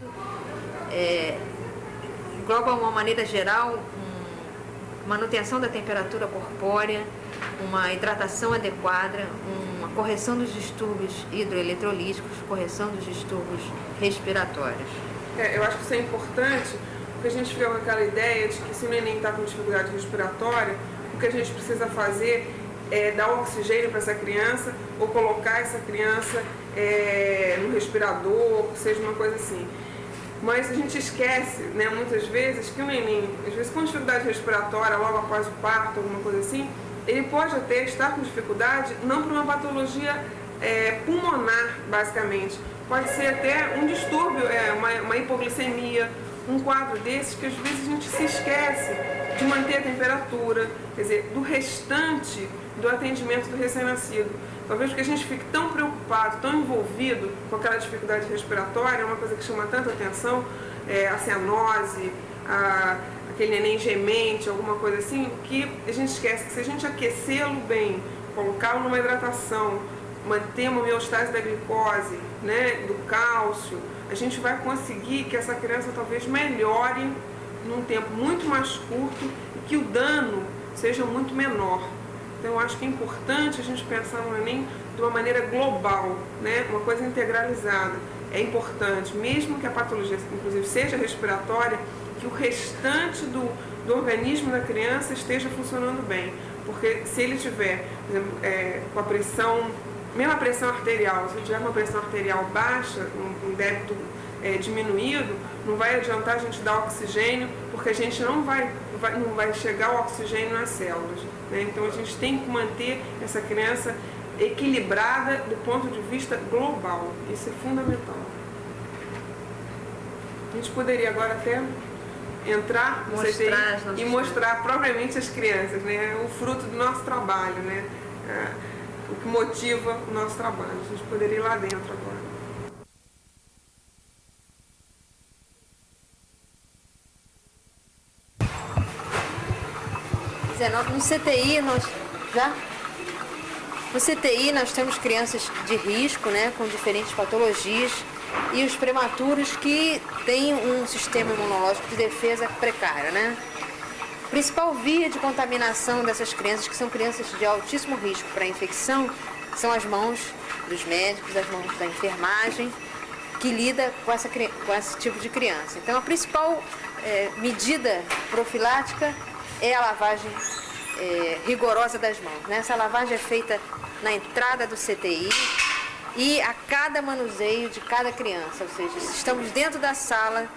engloba, uma maneira geral, manutenção da temperatura corpórea, uma hidratação adequada, uma correção dos distúrbios hidroeletrolíticos, correção dos distúrbios respiratórios. Eu acho que isso é importante, porque a gente fica com aquela ideia de que se o neném está com dificuldade respiratória, o que a gente precisa fazer é dar oxigênio para essa criança ou colocar essa criança no respirador, seja uma coisa assim. Mas a gente esquece, né, muitas vezes, que o neném, às vezes com dificuldade respiratória, logo após o parto, alguma coisa assim, ele pode até estar com dificuldade, não por uma patologia pulmonar, basicamente. Pode ser até um distúrbio, uma hipoglicemia, um quadro desses que às vezes a gente se esquece de manter a temperatura, quer dizer, do restante do atendimento do recém-nascido. Talvez porque a gente fique tão preocupado, tão envolvido com aquela dificuldade respiratória, é uma coisa que chama tanta atenção, a cianose, aquele neném gemente, alguma coisa assim, que a gente esquece que se a gente aquecê-lo bem, colocá-lo numa hidratação, manter uma homeostase da glicose, né, do cálcio, a gente vai conseguir que essa criança talvez melhore num tempo muito mais curto e que o dano seja muito menor. Então eu acho que é importante a gente pensar no neném de uma maneira global, né, uma coisa integralizada. É importante, mesmo que a patologia, inclusive, seja respiratória, que o restante do organismo da criança esteja funcionando bem. Porque se ele tiver, por exemplo, com a pressão, mesmo a pressão arterial, se ele tiver uma pressão arterial baixa, um débito diminuído, não vai adiantar a gente dar oxigênio, porque a gente não vai chegar o oxigênio nas células, né? Então a gente tem que manter essa criança equilibrada do ponto de vista global. Isso é fundamental. A gente poderia agora até entrar no CTI e mostrar propriamente as crianças, né? O fruto do nosso trabalho, né? O que motiva o nosso trabalho. A gente poderia ir lá dentro agora. No CTI nós temos crianças de risco, né, com diferentes patologias, e os prematuros que têm um sistema imunológico de defesa precário, né? A principal via de contaminação dessas crianças, que são crianças de altíssimo risco para a infecção, são as mãos dos médicos, as mãos da enfermagem, que lida com esse tipo de criança. Então a principal medida profilática é a lavagem rigorosa das mãos, né? Essa lavagem é feita na entrada do CTI e a cada manuseio de cada criança, ou seja, se estamos dentro da sala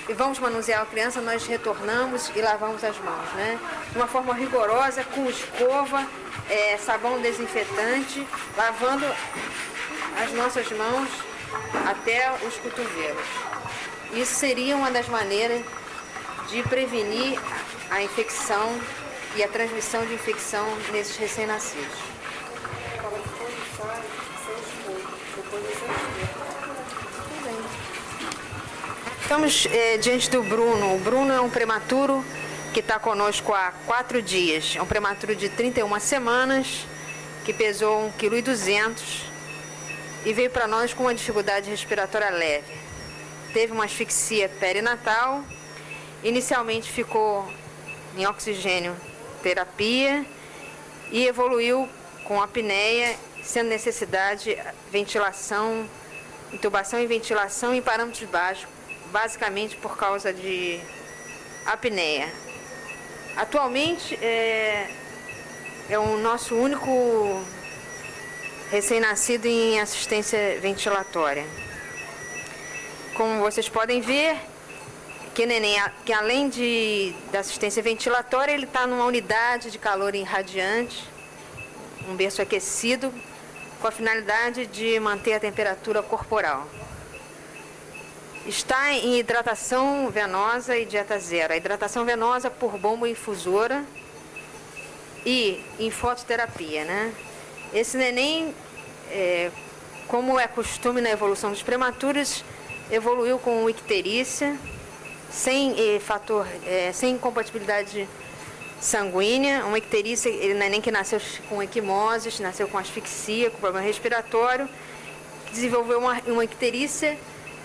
e vamos manusear a criança, nós retornamos e lavamos as mãos, né? De uma forma rigorosa, com escova, sabão desinfetante, lavando as nossas mãos até os cotovelos. Isso seria uma das maneiras de prevenir a infecção e a transmissão de infecção nesses recém-nascidos. Estamos diante do Bruno. O Bruno é um prematuro que está conosco há 4 dias. É um prematuro de 31 semanas, que pesou 1,2 kg e veio para nós com uma dificuldade respiratória leve. Teve uma asfixia perinatal, inicialmente ficou em oxigênio terapia e evoluiu com apneia, sendo necessidade ventilação, intubação e ventilação em parâmetros baixos, basicamente por causa de apneia. Atualmente é o nosso único recém-nascido em assistência ventilatória. Como vocês podem ver, que neném, que além da assistência ventilatória, ele está numa unidade de calor irradiante, um berço aquecido, com a finalidade de manter a temperatura corporal. Está em hidratação venosa e dieta zero. A hidratação venosa por bomba infusora e em fototerapia, né? Esse neném, como é costume na evolução dos prematuros, evoluiu com icterícia, sem incompatibilidade sanguínea, uma icterícia, ele não é nem que nasceu com equimoses, nasceu com asfixia, com problema respiratório, desenvolveu uma icterícia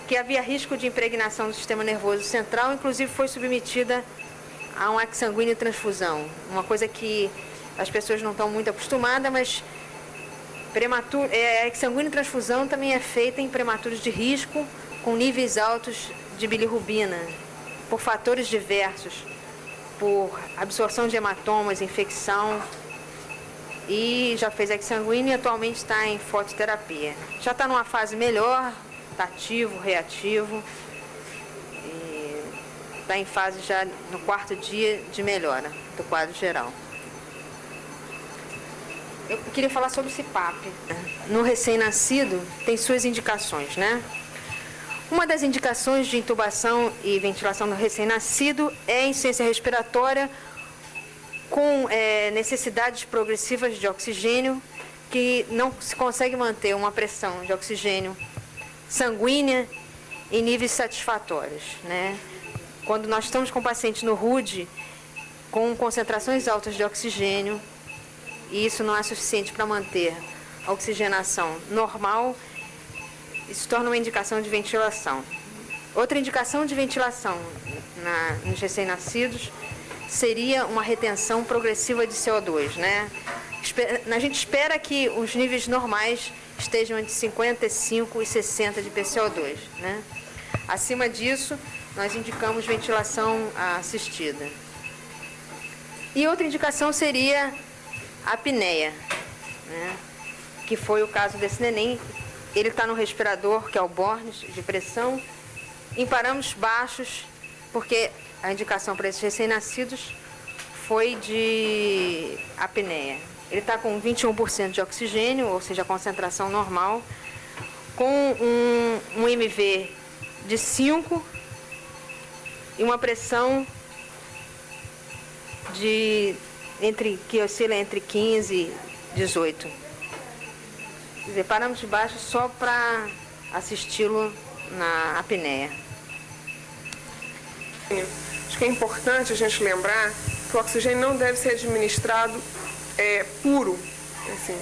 que havia risco de impregnação do sistema nervoso central, inclusive foi submetida a um exsanguíneo transfusão, uma coisa que as pessoas não estão muito acostumadas, mas exsanguíneo transfusão também é feita em prematuros de risco com níveis altos de bilirrubina, por fatores diversos, por absorção de hematomas, infecção, e já fez exsanguíneo e atualmente está em fototerapia. Já está numa fase melhor, está ativo, reativo, e está em fase já no 4º dia de melhora do quadro geral. Eu queria falar sobre o CPAP. No recém-nascido, tem suas indicações, né? Uma das indicações de intubação e ventilação do recém-nascido é a insuficiência respiratória com necessidades progressivas de oxigênio, que não se consegue manter uma pressão de oxigênio sanguínea em níveis satisfatórios, né? Quando nós estamos com o paciente no RUD, com concentrações altas de oxigênio, e isso não é suficiente para manter a oxigenação normal, isso torna uma indicação de ventilação. Outra indicação de ventilação nos recém-nascidos seria uma retenção progressiva de CO2, né? A gente espera que os níveis normais estejam entre 55 e 60 de PCO2, né? Acima disso, nós indicamos ventilação assistida. E outra indicação seria a apneia, né? Que foi o caso desse neném. Ele está no respirador, que é o Bornes, de pressão, em parâmetros baixos, porque a indicação para esses recém-nascidos foi de apneia. Ele está com 21% de oxigênio, ou seja, a concentração normal, com um MV de 5 e uma pressão que oscila entre 15 e 18. Quer dizer, parâmetros baixos só para assisti-lo na apneia. Acho que é importante a gente lembrar que o oxigênio não deve ser administrado puro. Assim,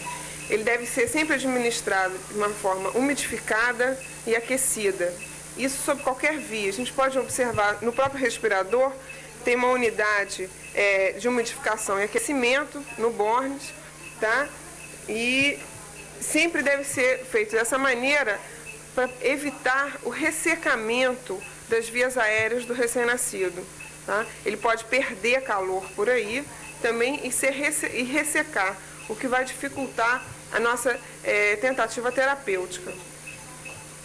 ele deve ser sempre administrado de uma forma umidificada e aquecida. Isso sob qualquer via. A gente pode observar no próprio respirador, tem uma unidade de umidificação e aquecimento no Bornes, tá? E sempre deve ser feito dessa maneira para evitar o ressecamento das vias aéreas do recém-nascido, tá? Ele pode perder calor por aí também e ressecar, o que vai dificultar a nossa tentativa terapêutica.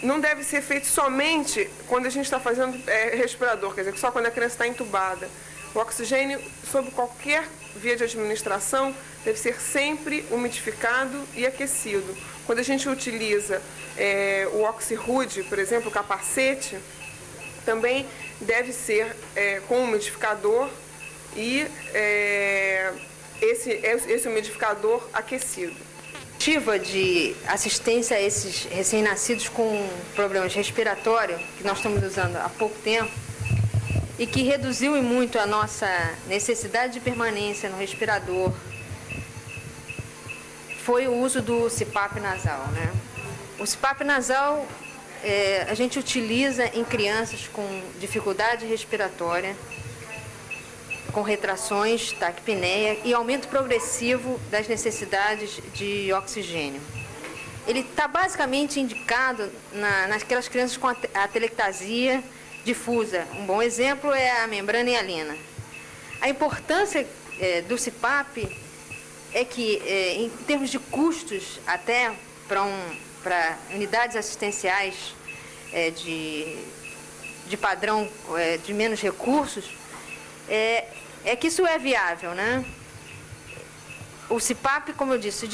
Não deve ser feito somente quando a gente está fazendo respirador, quer dizer, só quando a criança está entubada. O oxigênio, sob qualquer via de administração, deve ser sempre umidificado e aquecido. Quando a gente utiliza o OxyHood, por exemplo, o capacete, também deve ser com umidificador e esse umidificador aquecido. De assistência a esses recém-nascidos com problemas respiratórios, que nós estamos usando há pouco tempo, e que reduziu em muito a nossa necessidade de permanência no respirador, foi o uso do CPAP nasal, né? O CPAP nasal a gente utiliza em crianças com dificuldade respiratória, com retrações, taquipneia e aumento progressivo das necessidades de oxigênio. Ele está basicamente indicado naquelas crianças com atelectasia difusa. Um bom exemplo é a membrana hialina. A importância do CPAP é que, em termos de custos, até para unidades assistenciais de padrão de menos recursos, é que isso é viável, né? O CPAP, como eu disse,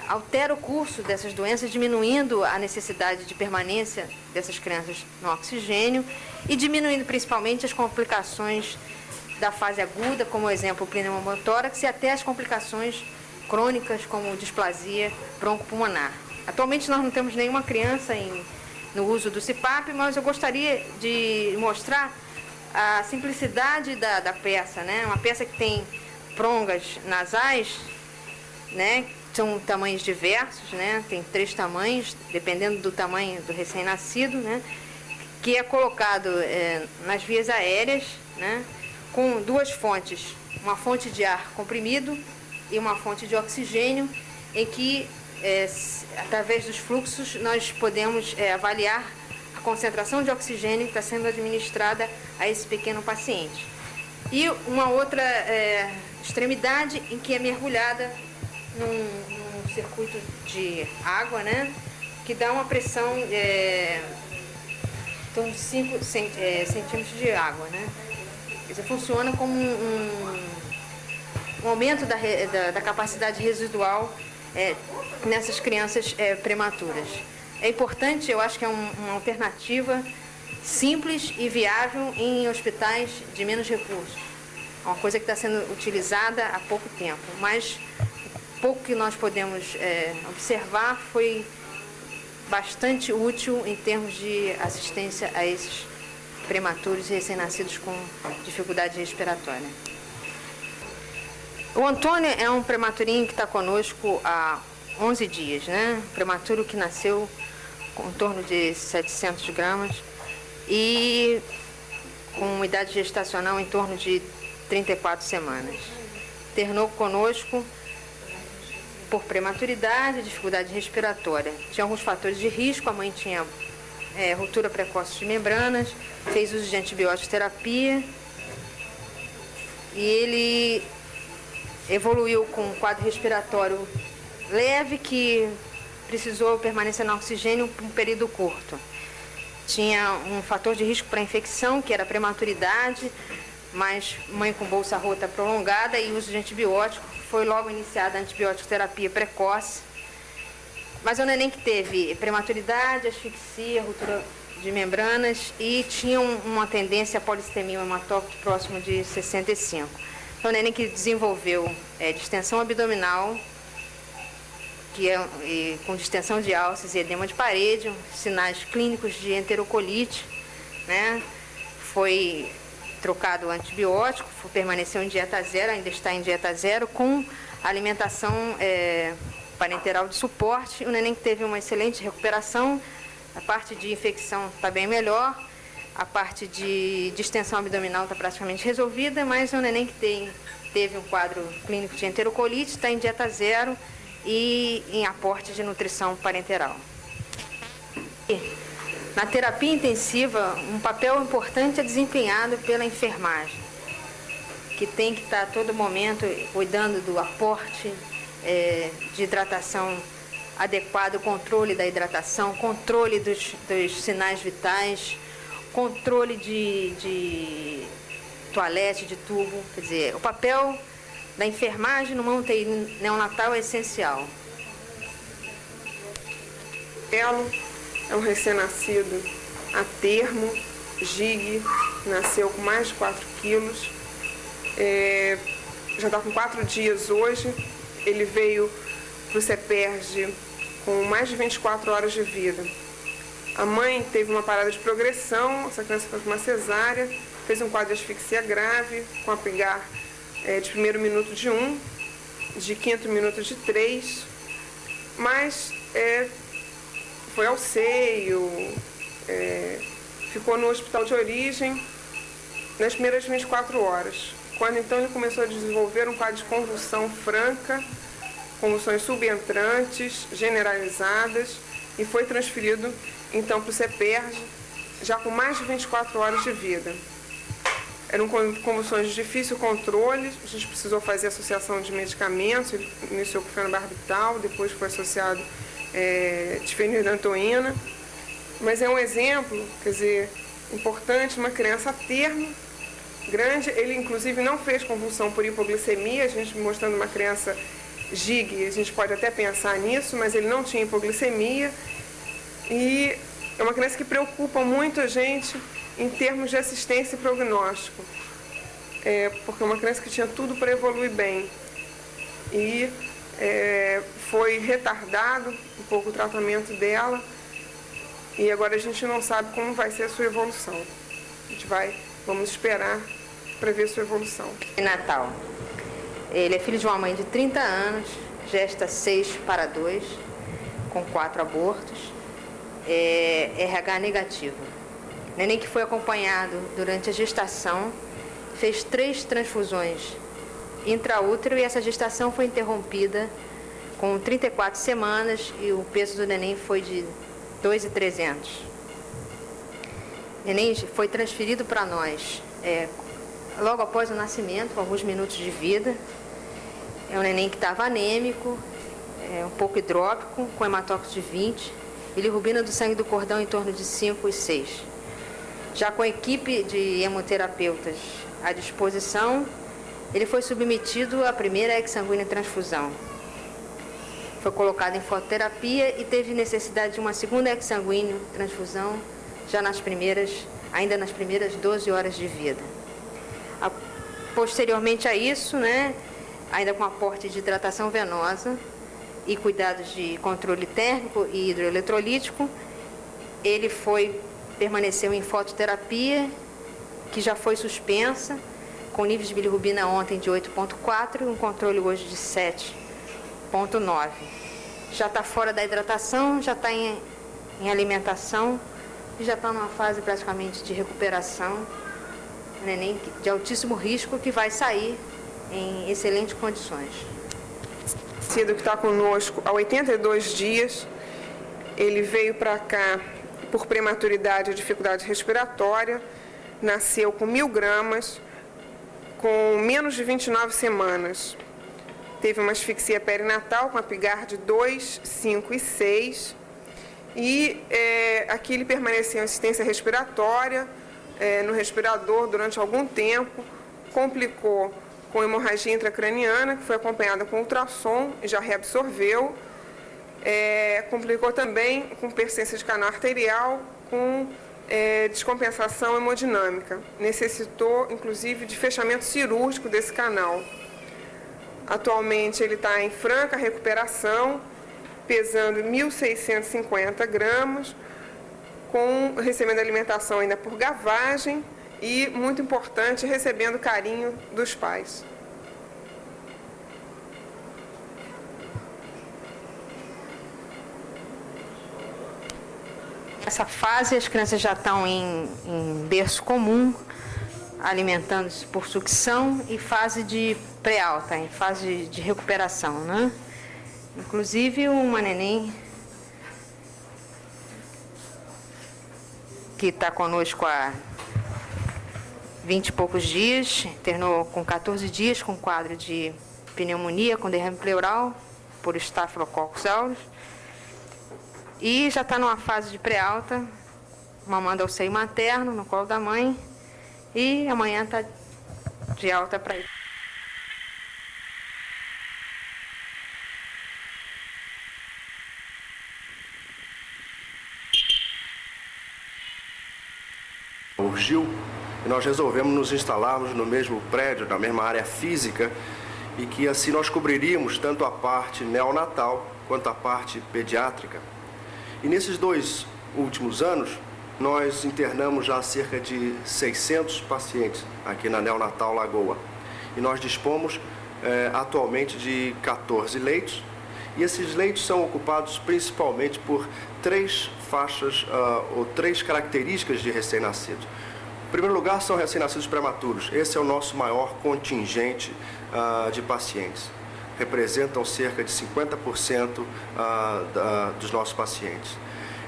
altera o curso dessas doenças, diminuindo a necessidade de permanência dessas crianças no oxigênio e diminuindo principalmente as complicações da fase aguda, como o exemplo o pneumotórax, e até as complicações crônicas, como displasia broncopulmonar. Atualmente nós não temos nenhuma criança no uso do CPAP, mas eu gostaria de mostrar a simplicidade da peça, né? Uma peça que tem prongas nasais, né? São tamanhos diversos, né? Tem 3 tamanhos, dependendo do tamanho do recém-nascido, né? Que é colocado nas vias aéreas, né? Com 2 fontes, uma fonte de ar comprimido e uma fonte de oxigênio, em que, através dos fluxos, nós podemos avaliar a concentração de oxigênio que está sendo administrada a esse pequeno paciente. E uma outra extremidade em que é mergulhada num circuito de água, né, que dá uma pressão em torno de 5 centímetros de água, né? Isso funciona como um aumento da capacidade residual nessas crianças prematuras. É importante, eu acho que é uma alternativa simples e viável em hospitais de menos recursos. É uma coisa que está sendo utilizada há pouco tempo, mas o pouco que nós podemos observar foi bastante útil em termos de assistência a esses prematuros e recém-nascidos com dificuldade respiratória. O Antônio é um prematurinho que está conosco há 11 dias, né? Prematuro que nasceu com em torno de 700 gramas e com uma idade gestacional em torno de 34 semanas. Internou conosco por prematuridade, dificuldade respiratória. Tinha alguns fatores de risco, a mãe tinha ruptura precoce de membranas, fez uso de antibiótico terapia e ele evoluiu com um quadro respiratório leve que precisou permanecer no oxigênio por um período curto. Tinha um fator de risco para infecção, que era a prematuridade, mas mãe com bolsa rota prolongada e uso de antibiótico. Foi logo iniciada a antibiótico terapia precoce. Mas é um neném que teve prematuridade, asfixia, ruptura de membranas e tinha uma tendência a polistemia, um hematócrito próximo de 65. Então, o neném que desenvolveu distensão abdominal, com distensão de alças e edema de parede, sinais clínicos de enterocolite, né? Foi trocado o antibiótico, permaneceu em dieta zero, ainda está em dieta zero, com alimentação parenteral de suporte. O neném que teve uma excelente recuperação, a parte de infecção está bem melhor, a parte de distensão abdominal está praticamente resolvida, mas o neném que teve um quadro clínico de enterocolite está em dieta zero e em aporte de nutrição parenteral. Na terapia intensiva, um papel importante é desempenhado pela enfermagem, que tem que estar a todo momento cuidando do aporte de hidratação adequado, controle da hidratação, controle dos sinais vitais, controle de toalete, de tubo. Quer dizer, o papel da enfermagem numa UTI neonatal é essencial. Elo é um recém-nascido a termo, GIG, nasceu com mais de 4 quilos, já está com 4 dias hoje. Ele veio para o CEPERJ com mais de 24 horas de vida. A mãe teve uma parada de progressão, essa criança foi para uma cesárea, fez um quadro de asfixia grave, com apigar de primeiro minuto de 1, de quinto minuto de 3, mas foi ao seio, ficou no hospital de origem nas primeiras 24 horas. Quando então ele começou a desenvolver um quadro de convulsão franca, convulsões subentrantes, generalizadas, e foi transferido então para o CEPERJ, já com mais de 24 horas de vida. Eram convulsões de difícil controle, a gente precisou fazer associação de medicamentos, ele iniciou com fenobarbital, depois foi associado difenidantoína, mas é um exemplo, quer dizer, importante, uma criança a termo, grande. Ele inclusive não fez convulsão por hipoglicemia, a gente mostrando uma criança GIG, a gente pode até pensar nisso, mas ele não tinha hipoglicemia, e é uma criança que preocupa muito a gente em termos de assistência e prognóstico, porque é uma criança que tinha tudo para evoluir bem, e foi retardado um pouco o tratamento dela, e agora a gente não sabe como vai ser a sua evolução. Vamos esperar para ver a sua evolução. Natal. Ele é filho de uma mãe de 30 anos, gesta 6/2, com 4 abortos, RH negativo. Neném que foi acompanhado durante a gestação, fez 3 transfusões intraútero e essa gestação foi interrompida com 34 semanas e o peso do neném foi de 2,300. O neném foi transferido para nós logo após o nascimento, com alguns minutos de vida. É um neném que estava anêmico, um pouco hidrópico, com hematócrito de 20, bilirrubina do sangue do cordão em torno de 5 e 6. Já com a equipe de hemoterapeutas à disposição, ele foi submetido à primeira exsanguínea transfusão. Foi colocado em fototerapia e teve necessidade de uma segunda exsanguínea transfusão ainda nas primeiras 12 horas de vida. Posteriormente a isso, ainda com aporte de hidratação venosa e cuidados de controle térmico e hidroeletrolítico, ele permaneceu em fototerapia, que já foi suspensa, com níveis de bilirrubina ontem de 8,4 e um controle hoje de 7,9. Já está fora da hidratação, já está em alimentação e já está numa fase praticamente de recuperação, neném de altíssimo risco, que vai sair em excelentes condições. Que está conosco há 82 dias, ele veio para cá por prematuridade e dificuldade respiratória, nasceu com 1.000 gramas, com menos de 29 semanas. Teve uma asfixia perinatal com Apgar de 2, 5 e 6. E aqui ele permaneceu em assistência respiratória, no respirador durante algum tempo, complicou com hemorragia intracraniana, que foi acompanhada com ultrassom e já reabsorveu. Complicou também com persistência de canal arterial, com descompensação hemodinâmica. Necessitou, inclusive, de fechamento cirúrgico desse canal. Atualmente ele está em franca recuperação, pesando 1.650 gramas, recebendo alimentação ainda por gavagem e, muito importante, recebendo carinho dos pais. Nessa fase, as crianças já estão em berço comum, alimentando-se por sucção, e fase de pré-alta, em fase de recuperação, Inclusive, uma neném que está conosco há 20 e poucos dias, internou com 14 dias com quadro de pneumonia com derrame pleural por Staphylococcus aureus, e já está numa fase de pré-alta, mamando ao seio materno, no colo da mãe, e amanhã está de alta para ir. Urgiu e nós resolvemos nos instalarmos no mesmo prédio, na mesma área física, e que assim nós cobriríamos tanto a parte neonatal quanto a parte pediátrica. E nesses 2 últimos anos, nós internamos já cerca de 600 pacientes aqui na Neonatal Lagoa. E nós dispomos atualmente de 14 leitos, e esses leitos são ocupados principalmente por 3 faixas ou 3 características de recém-nascidos. Em primeiro lugar, são recém-nascidos prematuros. Esse é o nosso maior contingente de pacientes. Representam cerca de 50% dos nossos pacientes.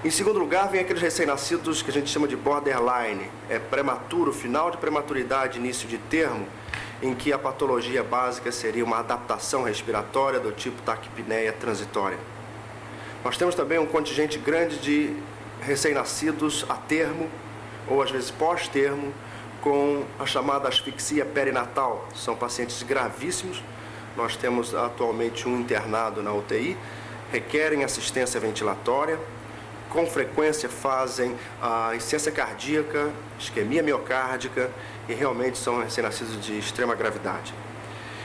Em segundo lugar, vem aqueles recém-nascidos que a gente chama de borderline, prematuro, final de prematuridade, início de termo, em que a patologia básica seria uma adaptação respiratória do tipo taquipneia transitória. Nós temos também um contingente grande de recém-nascidos a termo, ou às vezes pós-termo, com a chamada asfixia perinatal. São pacientes gravíssimos. Nós temos atualmente um internado na UTI, requerem assistência ventilatória, com frequência fazem a insuficiência cardíaca, isquemia miocárdica, e realmente são recém-nascidos de extrema gravidade.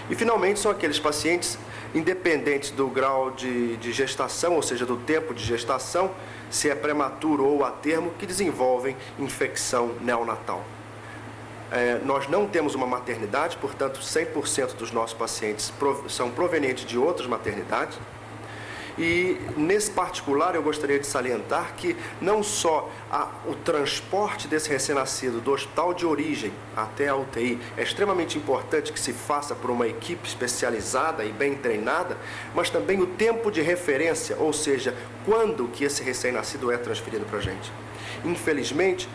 E finalmente são aqueles pacientes independentes do grau de gestação, ou seja, do tempo de gestação, se é prematuro ou a termo, que desenvolvem infecção neonatal. Nós não temos uma maternidade, portanto 100% dos nossos pacientes são provenientes de outras maternidades. E, nesse particular, eu gostaria de salientar que não só o transporte desse recém-nascido do hospital de origem até a UTI é extremamente importante que se faça por uma equipe especializada e bem treinada, mas também o tempo de referência, ou seja, quando que esse recém-nascido é transferido para a gente. Infelizmente,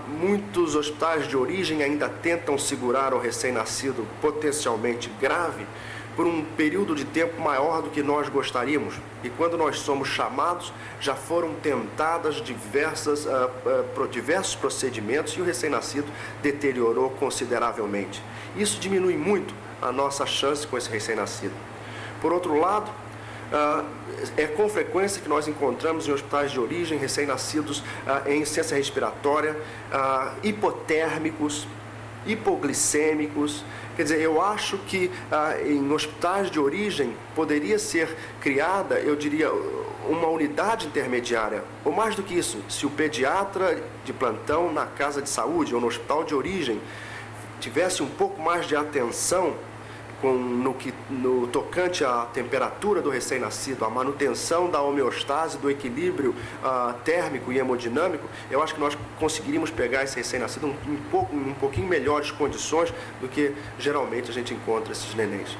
muitos hospitais de origem ainda tentam segurar o recém-nascido potencialmente grave por um período de tempo maior do que nós gostaríamos. E quando nós somos chamados, já foram tentadas diversos procedimentos e o recém-nascido deteriorou consideravelmente. Isso diminui muito a nossa chance com esse recém-nascido. Por outro lado, é com frequência que nós encontramos em hospitais de origem recém-nascidos em insuficiência respiratória, hipotérmicos, hipoglicêmicos. Quer dizer, eu acho que em hospitais de origem poderia ser criada, eu diria, uma unidade intermediária, ou mais do que isso, se o pediatra de plantão na casa de saúde ou no hospital de origem tivesse um pouco mais de atenção no tocante à temperatura do recém-nascido, a manutenção da homeostase, do equilíbrio térmico e hemodinâmico, eu acho que nós conseguiríamos pegar esse recém-nascido um pouquinho melhores condições do que geralmente a gente encontra esses nenéns.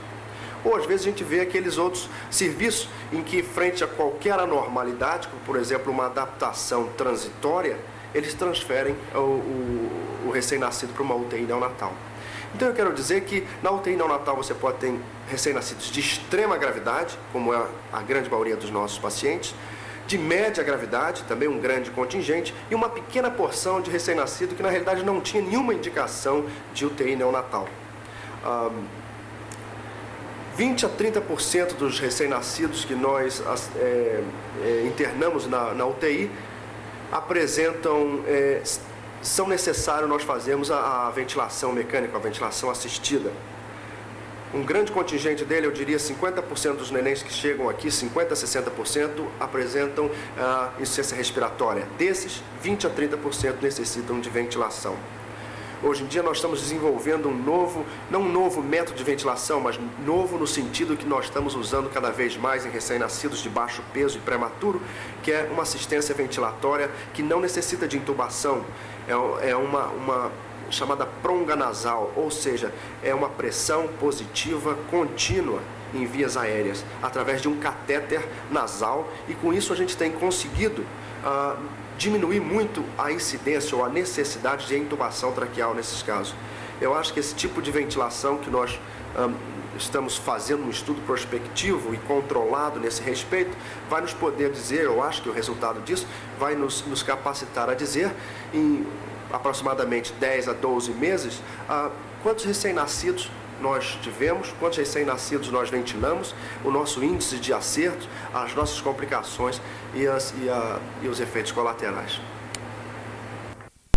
Ou às vezes a gente vê aqueles outros serviços em que, frente a qualquer anormalidade, como por exemplo uma adaptação transitória, eles transferem o recém-nascido para uma UTI neonatal. Então eu quero dizer que na UTI neonatal você pode ter recém-nascidos de extrema gravidade, como é a grande maioria dos nossos pacientes, de média gravidade, também um grande contingente, e uma pequena porção de recém-nascido que na realidade não tinha nenhuma indicação de UTI neonatal. 20 a 30% dos recém-nascidos que nós internamos na UTI são necessários nós fazermos a ventilação mecânica, a ventilação assistida. Um grande contingente dele, eu diria 50% dos nenéns que chegam aqui, 50% a 60% apresentam insuficiência respiratória. Desses, 20 a 30% necessitam de ventilação. Hoje em dia nós estamos desenvolvendo não um novo método de ventilação, mas novo no sentido que nós estamos usando cada vez mais em recém-nascidos de baixo peso e prematuro, que é uma assistência ventilatória que não necessita de intubação, é uma chamada pronga nasal, ou seja, é uma pressão positiva contínua em vias aéreas, através de um catéter nasal, e com isso a gente tem conseguido diminuir muito a incidência ou a necessidade de intubação traqueal nesses casos. Eu acho que esse tipo de ventilação que nós estamos fazendo um estudo prospectivo e controlado nesse respeito, vai nos poder dizer, eu acho que o resultado disso vai nos capacitar a dizer, em aproximadamente 10 a 12 meses, quantos recém-nascidos nós tivemos, quantos recém-nascidos nós ventilamos, o nosso índice de acerto, as nossas complicações e os efeitos colaterais.